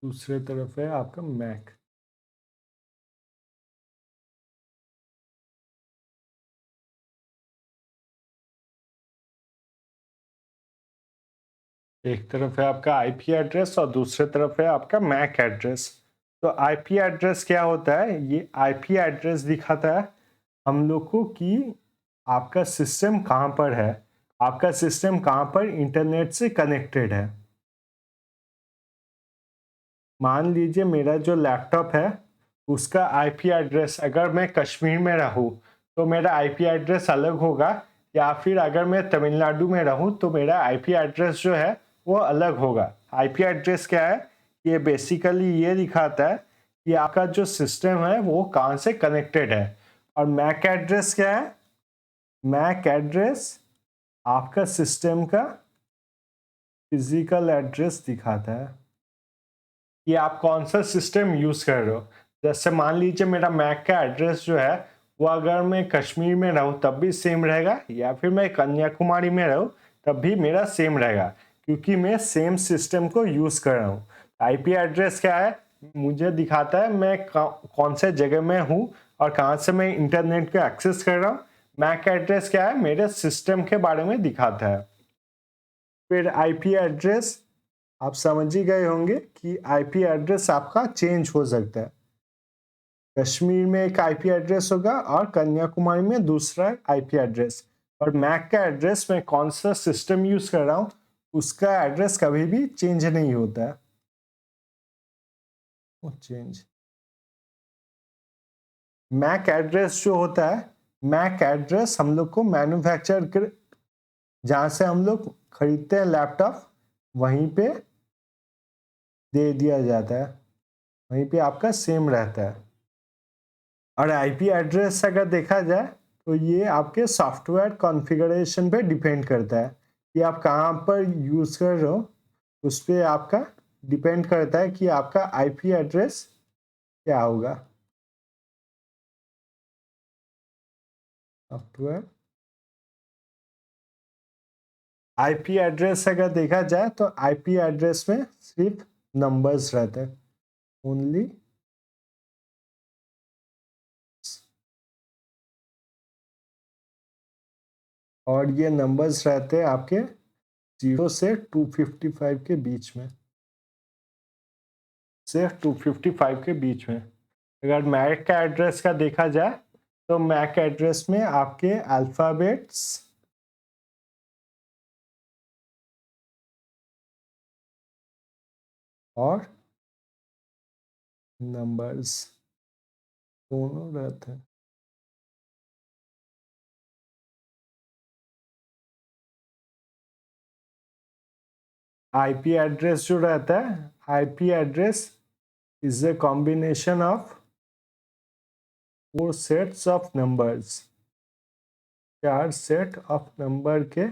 Speaker 1: दूसरे तरफ है आपका मैक। एक तरफ है आपका आईपी एड्रेस और दूसरे तरफ है आपका मैक एड्रेस। तो आईपी एड्रेस क्या होता है? ये आईपी एड्रेस दिखाता है हम लोग को कि आपका सिस्टम कहाँ पर है, आपका सिस्टम कहाँ पर इंटरनेट से कनेक्टेड है। मान लीजिए मेरा जो लैपटॉप है उसका आईपी एड्रेस, अगर मैं कश्मीर में रहूँ तो मेरा आईपी एड्रेस अलग होगा, या फिर अगर मैं तमिलनाडु में रहूँ तो मेरा आईपी एड्रेस जो है वो अलग होगा। आईपी एड्रेस क्या है? ये बेसिकली ये दिखाता है कि आपका जो सिस्टम है वो कहाँ से कनेक्टेड है। और मैक एड्रेस क्या है? मैक एड्रेस आपका सिस्टम का फिजिकल एड्रेस दिखाता है कि आप कौन सा सिस्टम यूज़ कर रहे हो। जैसे मान लीजिए मेरा मैक का एड्रेस जो है वो अगर मैं कश्मीर में रहूँ तब भी सेम रहेगा, या फिर मैं कन्याकुमारी में रहूँ तब भी मेरा सेम रहेगा, क्योंकि मैं सेम सिस्टम को यूज़ कर रहा हूँ। आईपी एड्रेस क्या है? मुझे दिखाता है मैं कौन से जगह में हूँ और कहाँ से मैं इंटरनेट को एक्सेस कर रहा हूँ। मैक एड्रेस क्या है, मेरे सिस्टम के बारे में दिखाता है। फिर आईपी एड्रेस, आप समझ ही गए होंगे कि आईपी एड्रेस आपका चेंज हो सकता है। कश्मीर में एक आईपी एड्रेस होगा और कन्याकुमारी में दूसरा आईपी एड्रेस, और मैक का एड्रेस मैं कौन सा सिस्टम यूज कर रहा हूँ उसका एड्रेस कभी भी चेंज नहीं होता है। चेंज मैक एड्रेस जो होता है, मैक एड्रेस हम लोग को मैन्युफैक्चर कर, जहाँ से हम लोग खरीदते हैं लैपटॉप, वहीं पे दे दिया जाता है, वहीं पे आपका सेम रहता है। और आईपी एड्रेस अगर देखा जाए तो ये आपके सॉफ्टवेयर कॉन्फ़िगरेशन पे डिपेंड करता है कि आप कहाँ पर यूज़ कर रहे हो, उस पर आपका डिपेंड करता है कि आपका आईपी एड्रेस क्या होगा। सॉफ्टवेयर आईपी एड्रेस अगर देखा जाए तो आईपी एड्रेस में सिर्फ नंबर्स रहते हैं, ओनली और ये नंबर्स रहते हैं आपके 0 से 255 के बीच में, सिर्फ 255 के बीच में। अगर मैक का एड्रेस का देखा जाए तो मैक एड्रेस में आपके अल्फ़ाबेट्स और नंबर्स दोनों रहते हैं। आईपी एड्रेस जो रहता है, IP address is a combination of 4 sets of numbers, 4 set of number के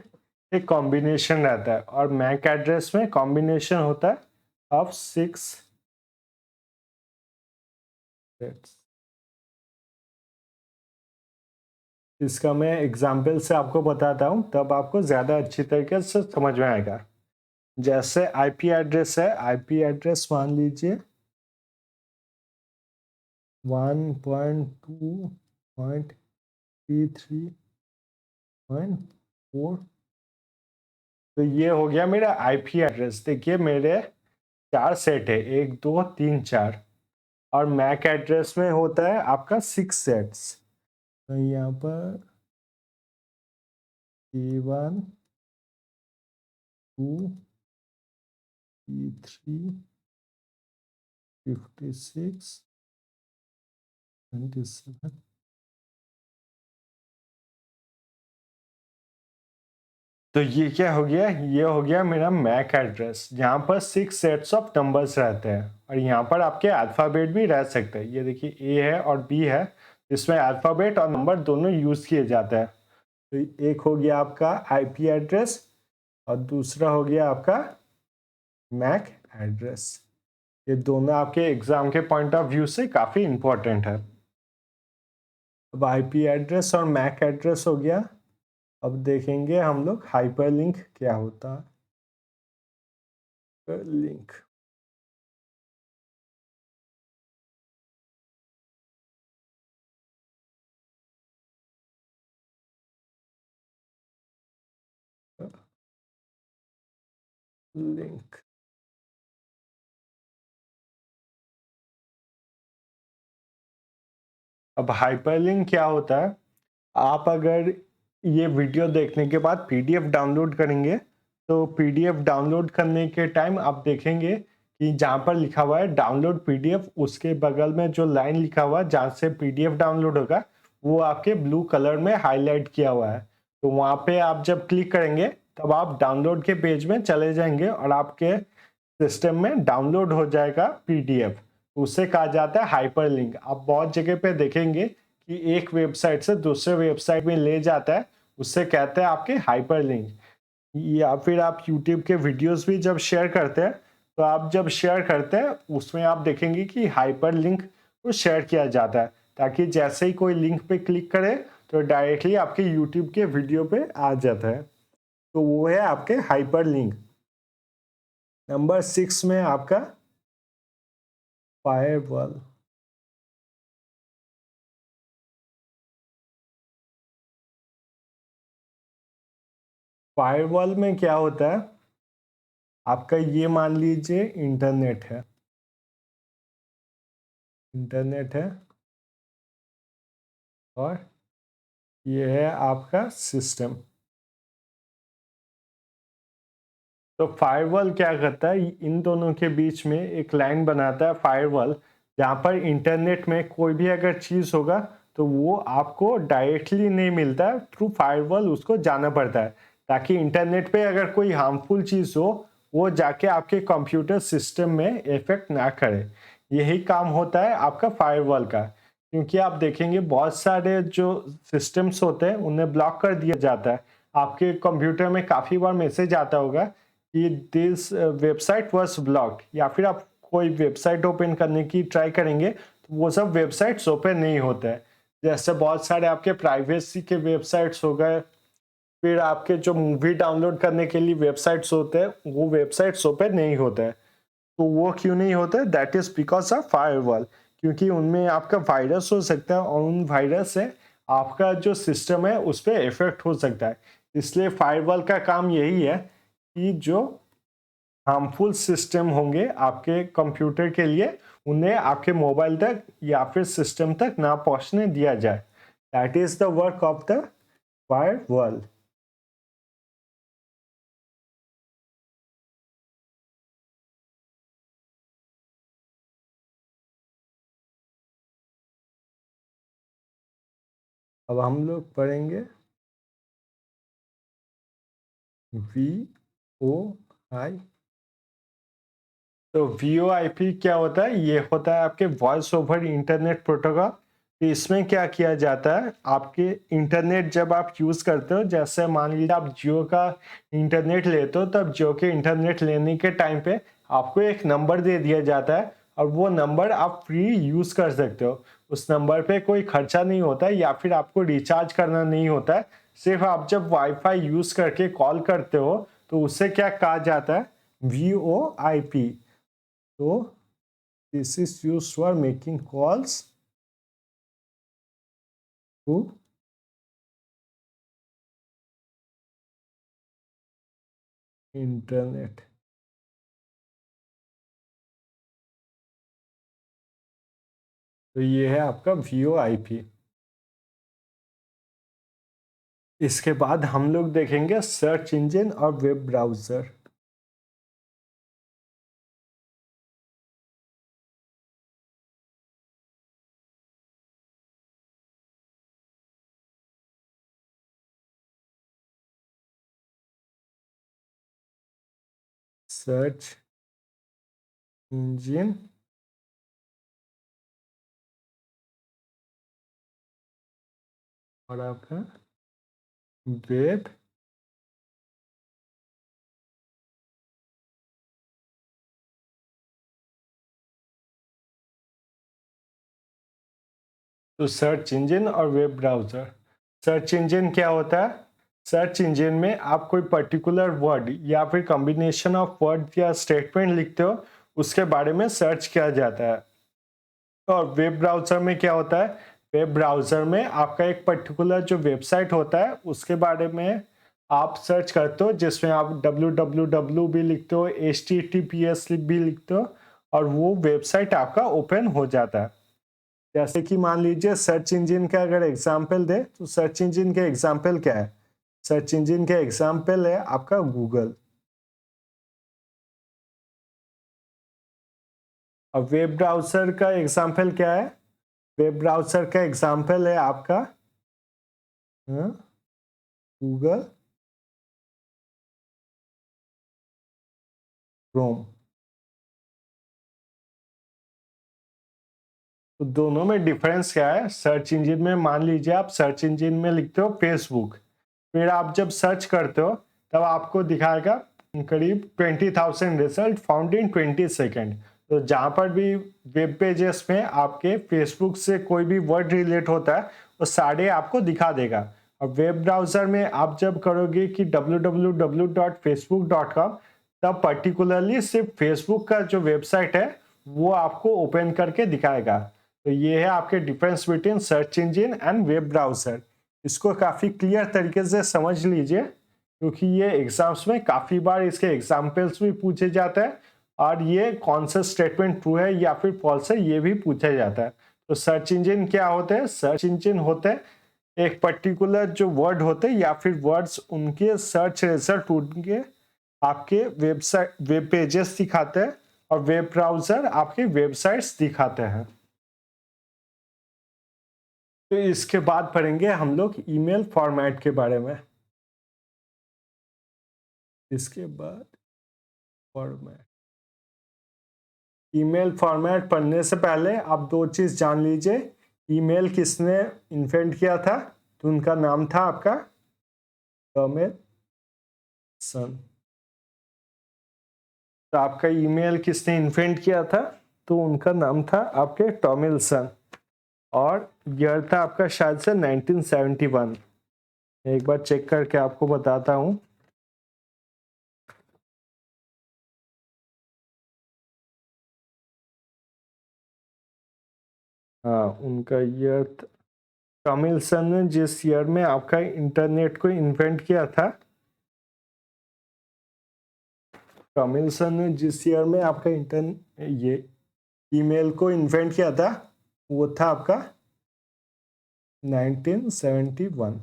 Speaker 1: एक कॉम्बिनेशन रहता है, और मैक एड्रेस में कॉम्बिनेशन होता है ऑफ 6 सेट्स। इसका मैं एग्जाम्पल से आपको बताता हूँ, तब आपको ज़्यादा अच्छी तरीके से समझ में आएगा। जैसे आईपी एड्रेस है, आईपी एड्रेस मान लीजिए 1.2.33.4, तो ये हो गया मेरा आईपी एड्रेस। देखिए मेरे 4 सेट है, 1 2 3 4, और मैक एड्रेस में होता है आपका 6 सेट्स। तो यहाँ पर E1 2 E3 56 27। तो ये क्या हो गया, ये हो गया मेरा मैक एड्रेस, जहाँ पर 6 सेट्स ऑफ नंबर्स रहते हैं, और यहाँ पर आपके अल्फ़ाबेट भी रह सकते हैं। ये देखिए ए है और बी है, इसमें अल्फ़ाबेट और नंबर दोनों यूज़ किए जाते हैं। तो एक हो गया आपका आईपी एड्रेस और दूसरा हो गया आपका मैक एड्रेस। ये दोनों आपके एग्जाम के पॉइंट ऑफ व्यू से काफ़ी इंपॉर्टेंट है। अब आईपी एड्रेस और मैक एड्रेस हो गया। अब देखेंगे हम लोग हाइपरलिंक क्या होता है। लिंक लिंक अब हाइपरलिंक क्या होता है, आप अगर ये वीडियो देखने के बाद पीडीएफ डाउनलोड करेंगे तो पीडीएफ डाउनलोड करने के टाइम आप देखेंगे कि जहाँ पर लिखा हुआ है डाउनलोड पीडीएफ, उसके बगल में जो लाइन लिखा हुआ है जहाँ से पीडीएफ डाउनलोड होगा वो आपके ब्लू कलर में हाईलाइट किया हुआ है। तो वहाँ पे आप जब क्लिक करेंगे तब आप डाउनलोड के पेज में चले जाएंगे और आपके सिस्टम में डाउनलोड हो जाएगा पीडीएफ। उसे कहा जाता है हाइपरलिंक। आप बहुत जगह पे देखेंगे कि एक वेबसाइट से दूसरे वेबसाइट में ले जाता है, उससे कहते हैं आपके हाइपरलिंक। या फिर आप यूट्यूब के वीडियोस भी जब शेयर करते हैं तो आप जब शेयर करते हैं उसमें आप देखेंगे कि हाइपरलिंक को शेयर किया जाता है, ताकि जैसे ही कोई लिंक पे क्लिक करे तो डायरेक्टली आपके यूट्यूब के वीडियो पे आ जाता है। तो वो है आपके हाइपरलिंक। नंबर 6 में आपका फायरवॉल। फायरवॉल में क्या होता है, आपका ये मान लीजिए इंटरनेट है, और ये है आपका सिस्टम। तो फायरवॉल क्या करता है, इन दोनों के बीच में एक लाइन बनाता है फायरवॉल, जहाँ पर इंटरनेट में कोई भी अगर चीज़ होगा तो वो आपको डायरेक्टली नहीं मिलता है, थ्रू फायरवॉल उसको जाना पड़ता है, ताकि इंटरनेट पे अगर कोई हार्मफुल चीज़ हो वो जाके आपके कंप्यूटर सिस्टम में इफेक्ट ना करे। यही काम होता है आपका फायरवॉल का। क्योंकि आप देखेंगे बहुत सारे जो सिस्टम्स होते हैं उन्हें ब्लॉक कर दिया जाता है। आपके कंप्यूटर में काफ़ी बार मैसेज आता होगा कि दिस वेबसाइट वाज ब्लॉक्ड, या फिर आप कोई वेबसाइट ओपन करने की ट्राई करेंगे तो वो सब वेबसाइट्स ओपन नहीं होते हैं। जैसे बहुत सारे आपके प्राइवेसी के वेबसाइट्स हो गए, फिर आपके जो मूवी डाउनलोड करने के लिए वेबसाइट्स होते हैं वो वेबसाइट्स ओपन नहीं होते हैं। तो वो क्यों नहीं होते, that is because of firewall. क्योंकि उनमें आपका वायरस हो सकता है और उन वायरस से आपका जो सिस्टम है उस पर इफेक्ट हो सकता है। इसलिए फायरवॉल का काम यही है कि जो हार्मफुल सिस्टम होंगे आपके कंप्यूटर के लिए उन्हें आपके मोबाइल तक या फिर सिस्टम तक ना पहुंचने दिया जाए। That is the work of the firewall. अब हम लोग पढ़ेंगे VoIP। तो VoIP क्या होता है, ये होता है आपके वॉइस ओवर इंटरनेट प्रोटोकॉल। तो इसमें क्या किया जाता है, आपके इंटरनेट जब आप यूज़ करते हो, जैसे मान लीजिए आप जियो का इंटरनेट लेते हो, तब जियो के इंटरनेट लेने के टाइम पे आपको एक नंबर दे दिया जाता है और वो नंबर आप फ्री यूज़ कर सकते हो। उस नंबर पे कोई खर्चा नहीं होता है या फिर आपको रिचार्ज करना नहीं होता है। सिर्फ आप जब वाईफाई यूज़ करके कॉल करते हो तो उससे क्या कहा जाता है, VoIP। So this is used for making calls to internet. तो ये है आपका VoIP। इसके बाद हम लोग देखेंगे सर्च इंजन और वेब ब्राउज़र। सर्च इंजन और आपका वेब तो सर्च इंजन और वेब ब्राउज़र। सर्च इंजन क्या होता है, सर्च इंजन में आप कोई पर्टिकुलर वर्ड या फिर कॉम्बिनेशन ऑफ वर्ड या स्टेटमेंट लिखते हो, उसके बारे में सर्च किया जाता है। और वेब ब्राउज़र में क्या होता है, वेब ब्राउज़र में आपका एक पर्टिकुलर जो वेबसाइट होता है उसके बारे में आप सर्च करते हो, जिसमें आप www भी लिखते हो, HTTPS भी लिखते हो, और वो वेबसाइट आपका ओपन हो जाता है। जैसे कि मान लीजिए सर्च इंजन का अगर एग्जाम्पल दे तो सर्च इंजन के एग्जाम्पल क्या है, सर्च इंजन के एग्जाम्पल है आपका गूगल। और वेब ब्राउज़र का एग्जाम्पल क्या है, वेब ब्राउज़र का एग्जाम्पल है आपका गूगल क्रोम। तो दोनों में डिफरेंस क्या है, सर्च इंजन में मान लीजिए आप सर्च इंजन में लिखते हो फेसबुक, फिर आप जब सर्च करते हो तब आपको दिखाएगा करीब 20,000 रिजल्ट फाउंड इन 20 सेकेंड। तो जहाँ पर भी वेब पेजेस में आपके फेसबुक से कोई भी वर्ड रिलेट होता है वो सारे आपको दिखा देगा। और वेब ब्राउज़र में आप जब करोगे कि www.facebook.com, तब पर्टिकुलरली सिर्फ फेसबुक का जो वेबसाइट है वो आपको ओपन करके दिखाएगा। तो ये है आपके difference between search engine and web browser. इसको काफ़ी क्लियर तरीके से समझ लीजिए क्योंकि ये एग्जाम्स में काफ़ी बार इसके एग्जाम्पल्स भी पूछे जाते हैं और ये कौन सा स्टेटमेंट ट्रू है या फिर फॉल्स है ये भी पूछा जाता है। तो सर्च इंजन क्या होते हैं? सर्च इंजन होते हैं एक पर्टिकुलर जो वर्ड होते हैं या फिर वर्ड्स उनके सर्च रिजल्ट उनके आपके वेबसाइट वेब पेजेस दिखाते हैं और वेब ब्राउजर आपके वेबसाइट्स दिखाते हैं। तो इसके बाद पढ़ेंगे हम लोग ईमेल फॉर्मेट के बारे में। इसके बाद फॉर्मेट, ईमेल फॉर्मेट पढ़ने से पहले आप दो चीज जान लीजिए। ईमेल किसने इन्वेंट किया था? तो उनका नाम था आपका टॉमिल्सन। तो आपका ईमेल किसने इन्वेंट किया था? तो उनका नाम था आपके टॉमिल्सन और ईयर था आपका शायद से 1971। एक बार चेक करके आपको बताता हूँ। हाँ, उनका ईयर टॉमिल्सन ने जिस ईयर में आपका इंटरनेट को इन्वेंट किया था, टॉमिल्सन ने जिस ईयर में आपका ये ईमेल को इन्वेंट किया था वो था आपका 1971।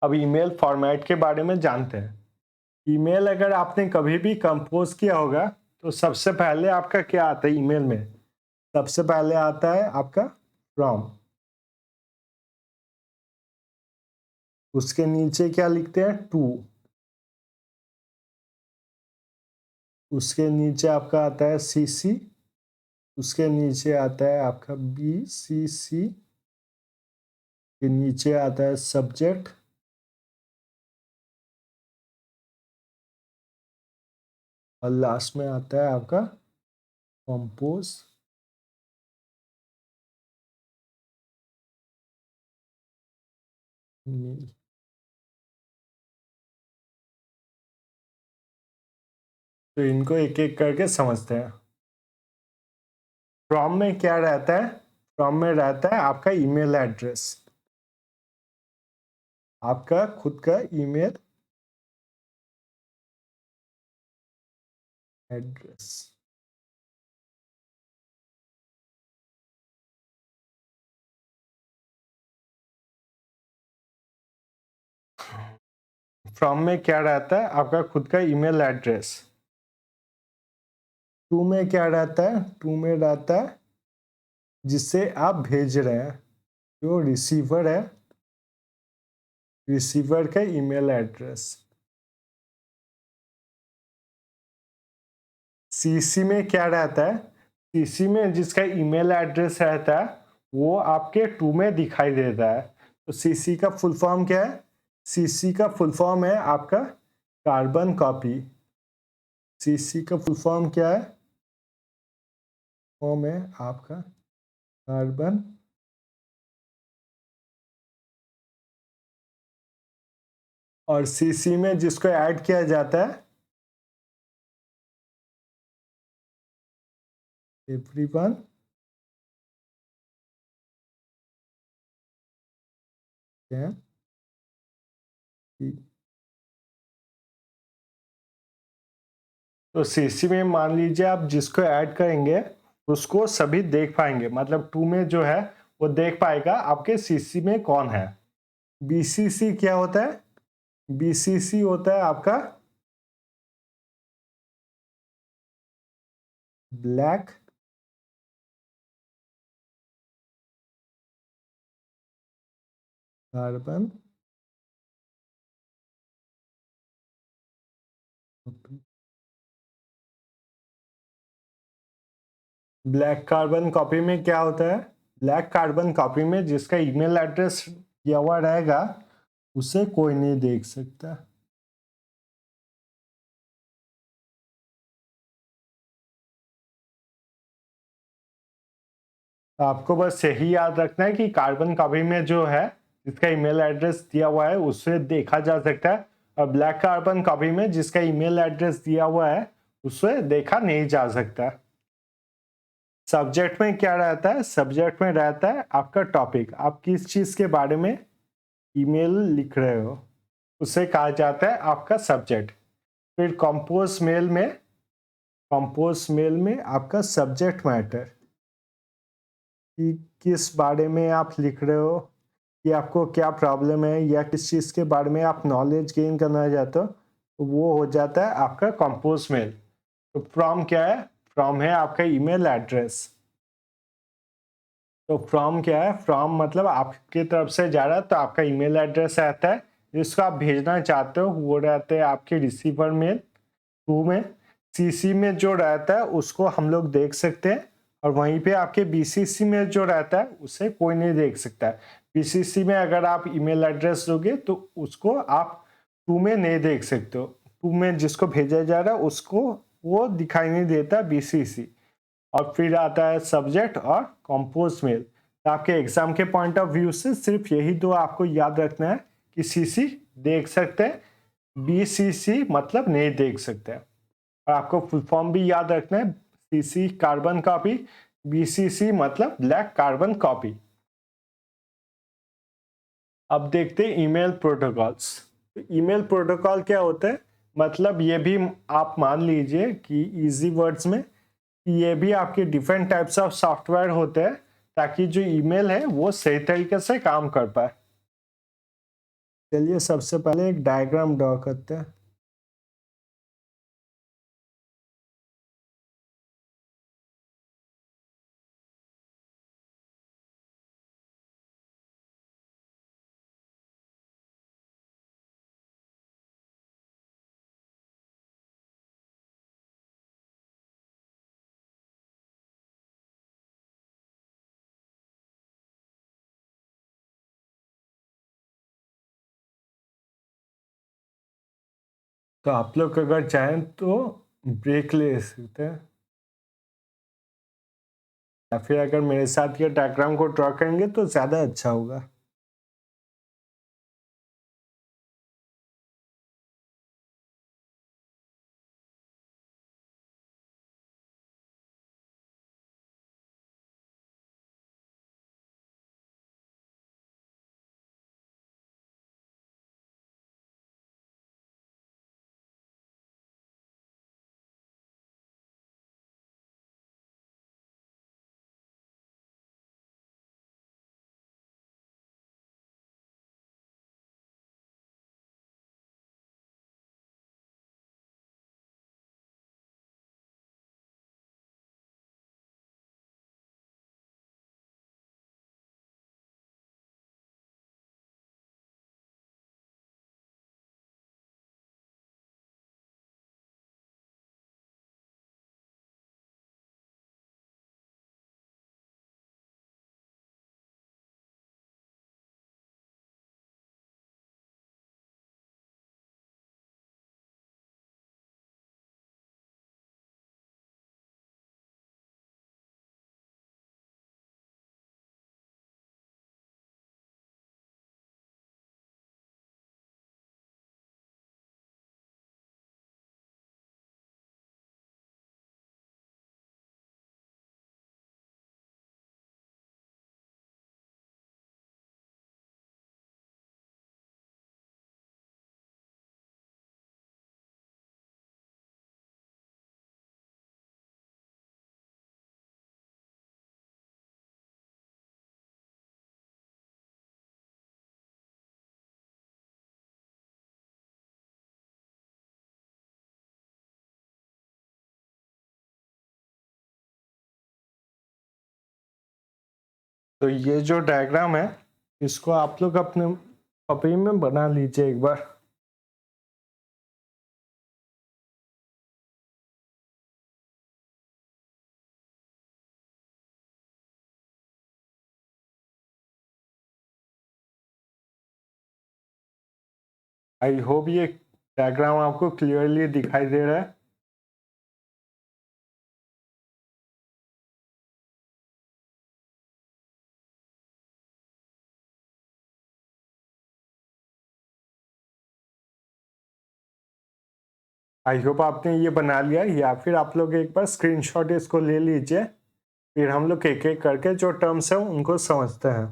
Speaker 1: अब ईमेल फॉर्मेट के बारे में जानते हैं। ईमेल अगर आपने कभी भी कंपोज किया होगा तो सबसे पहले आपका क्या आता है ईमेल में? सबसे पहले आता है आपका फ्रॉम। उसके नीचे क्या लिखते हैं? टू। उसके नीचे आपका आता है सीसी। उसके नीचे आता है आपका बीसीसी। के नीचे आता है सब्जेक्ट। और लास्ट में आता है आपका कंपोज। तो इनको एक एक करके समझते हैं। फ्रॉम में क्या रहता है? फ्रॉम में रहता है आपका ईमेल एड्रेस, आपका खुद का ईमेल एड्रेस। फ्रॉम में क्या रहता है? आपका खुद का ईमेल एड्रेस। टू में क्या रहता है? टू में रहता है जिससे आप भेज रहे हैं, जो रिसीवर है, रिसीवर का ईमेल एड्रेस। सीसी में क्या रहता है? सीसी में जिसका ईमेल एड्रेस रहता है वो आपके टू में दिखाई देता है। तो सीसी का फुल फॉर्म क्या है? सीसी का फुल फॉर्म है आपका कार्बन कॉपी। सीसी का फुल फॉर्म क्या है? फॉर्म है आपका कार्बन और सीसी में जिसको ऐड किया जाता है एवरीवन कैन सी। तो सीसी में मान लीजिए आप जिसको ऐड करेंगे उसको सभी देख पाएंगे, मतलब टू में जो है वो देख पाएगा आपके सीसी में कौन है। बीसीसी क्या होता है? बीसीसी होता है आपका black carbon black carbon copy में क्या होता है? ब्लैक कार्बन कॉपी में जिसका ईमेल एड्रेस दिया हुआ रहेगा उसे कोई नहीं देख सकता। तो आपको बस यही याद रखना है कि कार्बन कॉपी में जो है जिसका ईमेल एड्रेस दिया हुआ है उसे देखा जा सकता है और ब्लैक कार्बन कॉपी में जिसका ईमेल एड्रेस दिया हुआ है उसे देखा नहीं जा सकता। सब्जेक्ट में क्या रहता है? सब्जेक्ट में रहता है आपका टॉपिक, आप किस चीज के बारे में ईमेल लिख रहे हो, उसे कहा जाता है आपका सब्जेक्ट। फिर कंपोज मेल में आपका सब्जेक्ट मैटर, कि किस बारे में आप लिख रहे हो, कि आपको क्या प्रॉब्लम है या किस चीज़ के बारे में आप नॉलेज गेन करना चाहते हो, तो वो हो जाता है आपका कंपोज मेल। तो फ्रॉम क्या है? फ्रॉम है आपका ईमेल एड्रेस। तो फ्रॉम क्या है? फ्रॉम मतलब आपकी तरफ से जा रहा है, तो आपका ईमेल एड्रेस रहता है जिसको आप भेजना चाहते हो, वो रहते हैं आपके रिसीवर मेल टू में। सीसी में जो रहता है उसको हम लोग देख सकते हैं, और वहीं पे आपके बीसीसी में जो रहता है उसे कोई नहीं देख सकता है। बीसीसी में अगर आप ईमेल एड्रेस दोगे तो उसको आप टू में नहीं देख सकते हो। टू में जिसको भेजा जा रहा है उसको वो दिखाई नहीं देता बीसीसी। और फिर आता है सब्जेक्ट और कंपोज मेल। तो आपके एग्जाम के पॉइंट ऑफ व्यू से सिर्फ यही दो आपको याद रखना है कि सीसी देख सकते हैं, बीसीसी मतलब नहीं देख सकते हैं। और आपको फुल फॉर्म भी याद रखना है, सीसी कार्बन कॉपी, बीसीसी मतलब ब्लैक कार्बन कॉपी। अब देखते हैं ईमेल प्रोटोकॉल्स। तो ईमेल प्रोटोकॉल क्या होता है? मतलब ये भी आप मान लीजिए कि इजी वर्ड्स में ये भी आपके डिफरेंट टाइप्स ऑफ सॉफ्टवेयर होते हैं, ताकि जो ईमेल है वो सही तरीके से काम कर पाए। चलिए सबसे पहले एक डायग्राम ड्रॉ करते हैं। तो आप लोग अगर चाहें तो ब्रेक ले सकते हैं, या फिर अगर मेरे साथ ये डायग्राम को ड्रॉ करेंगे तो ज़्यादा अच्छा होगा। तो ये जो डायग्राम है इसको आप लोग अपने कॉपी में बना लीजिए एक बार। आई होप ये डायग्राम आपको क्लियरली दिखाई दे रहा है। आई होप आपने ये बना लिया, या फिर आप लोग एक बार स्क्रीनशॉट इसको ले लीजिए, फिर हम लोग एक एक करके जो टर्म्स हैं उनको समझते हैं।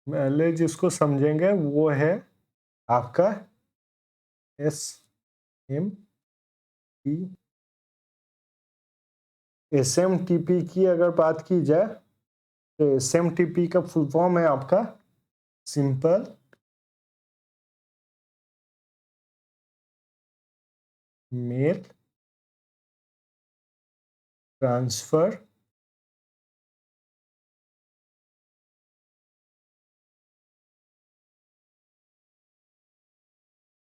Speaker 1: पहले जिसको समझेंगे वो है आपका SMT। SMTP की अगर बात की जाए तो SMTP का फुल फॉर्म है आपका simple mail transfer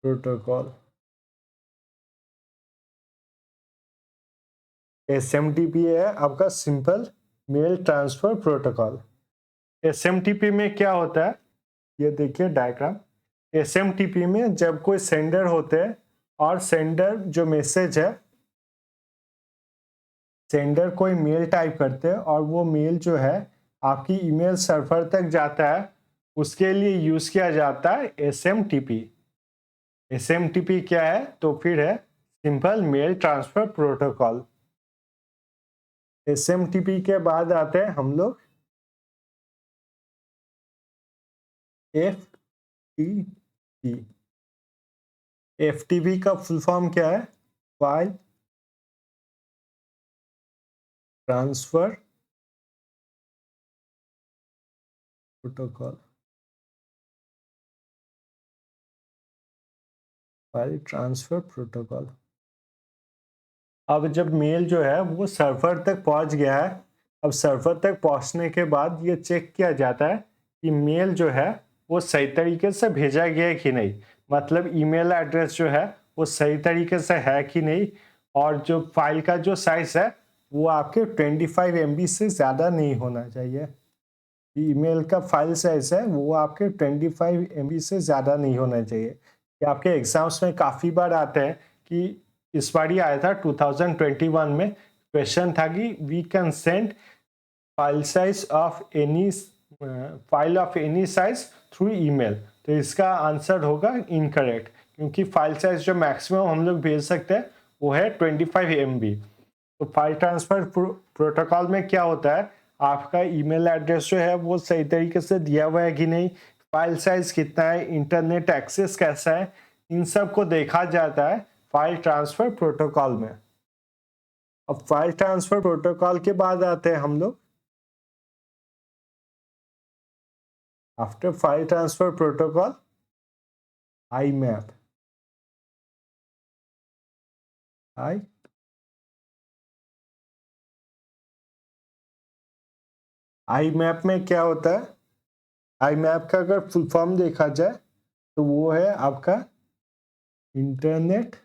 Speaker 1: protocol. SMTP है आपका simple mail transfer protocol. SMTP में क्या होता है, ये देखिए डायग्राम। SMTP में जब कोई सेंडर होते हैं और सेंडर जो मैसेज है, सेंडर कोई मेल टाइप करते हैं और वो मेल जो है आपकी ईमेल सर्वर तक जाता है, उसके लिए यूज किया जाता है SMTP। SMTP क्या है तो फिर है simple mail transfer protocol. SMTP के बाद आते हैं हम लोग FTP। FTP का फुल फॉर्म क्या है, file transfer protocol. File transfer protocol. अब जब मेल जो है वो सर्वर तक पहुंच गया है, अब सर्वर तक पहुंचने के बाद ये चेक किया जाता है कि मेल जो है वो सही तरीके से भेजा गया है कि नहीं, मतलब ईमेल एड्रेस जो है वो सही तरीके से है कि नहीं, और जो फाइल का जो साइज है वो आपके 25 MB से ज़्यादा नहीं होना चाहिए। ईमेल का फाइल साइज है वो आपके 25 MB से ज़्यादा नहीं होना चाहिए। ये आपके एग्जाम्स में काफ़ी बार आते हैं कि इस बार ही आया था 2021 में, क्वेश्चन था कि we can send file size of any file of any size through email. तो इसका आंसर होगा इनकरेक्ट, क्योंकि फाइल साइज जो मैक्सिमम हम लोग भेज सकते हैं वो है 25 MB। तो फाइल ट्रांसफर प्रोटोकॉल में क्या होता है, आपका ईमेल एड्रेस जो है वो सही तरीके से दिया हुआ है कि नहीं, फाइल साइज कितना है, इंटरनेट एक्सेस कैसा है, इन सब को देखा जाता है फाइल ट्रांसफर प्रोटोकॉल में। अब फाइल ट्रांसफर प्रोटोकॉल के बाद आते हैं हम लोग after file transfer protocol IMAP। IMAP में क्या होता है, IMAP का अगर फुल फॉर्म देखा जाए तो वो है आपका internet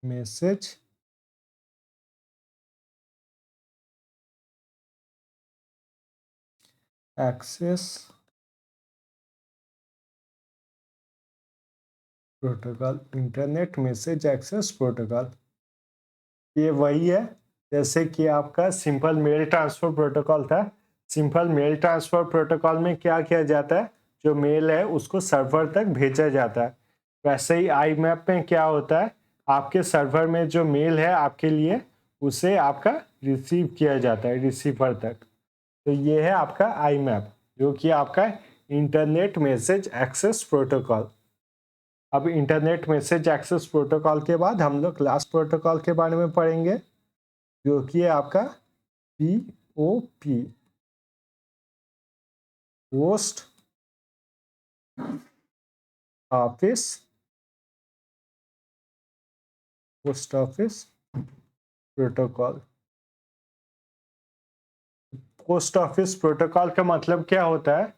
Speaker 1: message access protocol. Internet message access protocol ये वही है जैसे कि आपका सिंपल मेल ट्रांसफर प्रोटोकॉल था। सिंपल मेल ट्रांसफर प्रोटोकॉल में क्या किया जाता है, जो मेल है उसको सर्वर तक भेजा जाता है। वैसे ही IMAP में क्या होता है, आपके सर्वर में जो मेल है आपके लिए उसे आपका रिसीव किया जाता है रिसीवर तक। तो ये है आपका IMAP, जो कि आपका इंटरनेट मैसेज एक्सेस प्रोटोकॉल। अब इंटरनेट मैसेज एक्सेस प्रोटोकॉल के बाद हम लोग लास्ट प्रोटोकॉल के बारे में पढ़ेंगे, जो कि है आपका POP, post office protocol. Post office protocol का मतलब क्या होता है,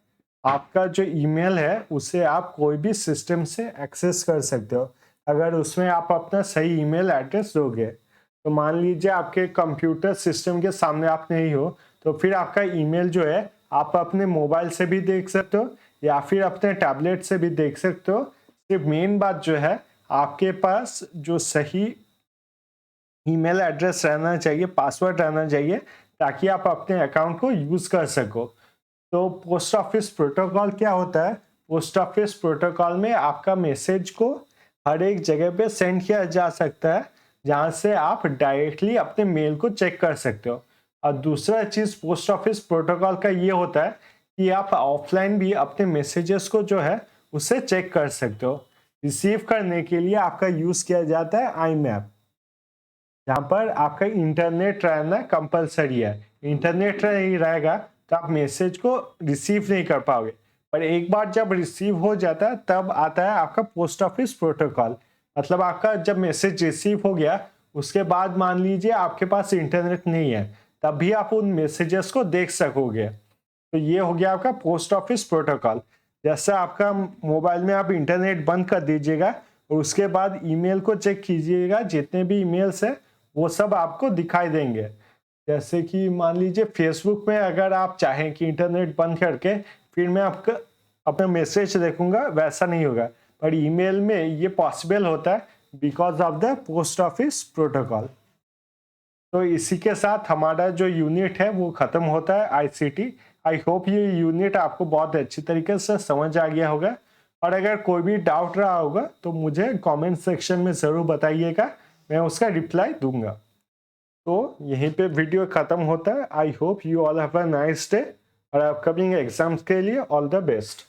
Speaker 1: आपका जो ईमेल है उसे आप कोई भी सिस्टम से एक्सेस कर सकते हो, अगर उसमें आप अपना सही ईमेल एड्रेस दोगे। तो मान लीजिए आपके कंप्यूटर सिस्टम के सामने आप नहीं हो, तो फिर आपका ईमेल जो है आप अपने मोबाइल से भी देख सकते हो या फिर अपने टैबलेट से भी देख सकते हो। सिर्फ मेन बात जो है, आपके पास जो सही ईमेल एड्रेस रहना चाहिए, पासवर्ड रहना चाहिए, ताकि आप अपने अकाउंट को यूज कर सको। तो पोस्ट ऑफिस प्रोटोकॉल क्या होता है, पोस्ट ऑफिस प्रोटोकॉल में आपका मैसेज को हर एक जगह पे सेंड किया जा सकता है, जहां से आप डायरेक्टली अपने मेल को चेक कर सकते हो। और दूसरा चीज़ पोस्ट ऑफिस प्रोटोकॉल का ये होता है कि आप ऑफलाइन भी अपने मैसेजेस को जो है उसे चेक कर सकते हो। रिसीव करने के लिए आपका यूज़ किया जाता है आई मैप, जहाँ पर आपका इंटरनेट रहना कंपलसरी है। इंटरनेट नहीं रहेगा तो आप मैसेज को रिसीव नहीं कर पाओगे। पर एक बार जब रिसीव हो जाता है तब आता है आपका पोस्ट ऑफिस प्रोटोकॉल। मतलब आपका जब मैसेज रिसीव हो गया उसके बाद मान लीजिए आपके पास इंटरनेट नहीं है, तब भी आप उन मैसेजेस को देख सकोगे। तो ये हो गया आपका पोस्ट ऑफिस प्रोटोकॉल। जैसे आपका मोबाइल में आप इंटरनेट बंद कर दीजिएगा और उसके बाद ईमेल को चेक कीजिएगा, जितने भी ईमेल्स हैं वो सब आपको दिखाई देंगे। जैसे कि मान लीजिए फेसबुक में अगर आप चाहें कि इंटरनेट बंद करके फिर मैं आपका अपना मैसेज देखूंगा, वैसा नहीं होगा। पर ईमेल में ये पॉसिबल होता है because of the post office protocol. तो इसी के साथ हमारा जो यूनिट है वो ख़त्म होता है आईसीटी। आई होप ये यूनिट आपको बहुत अच्छी तरीके से समझ आ गया होगा। और अगर कोई भी डाउट रहा होगा तो मुझे कमेंट सेक्शन में ज़रूर बताइएगा, मैं उसका रिप्लाई दूंगा। तो यहीं पे वीडियो ख़त्म होता है। I hope you all have a nice day और अपकमिंग एग्जाम्स के लिए ऑल द बेस्ट।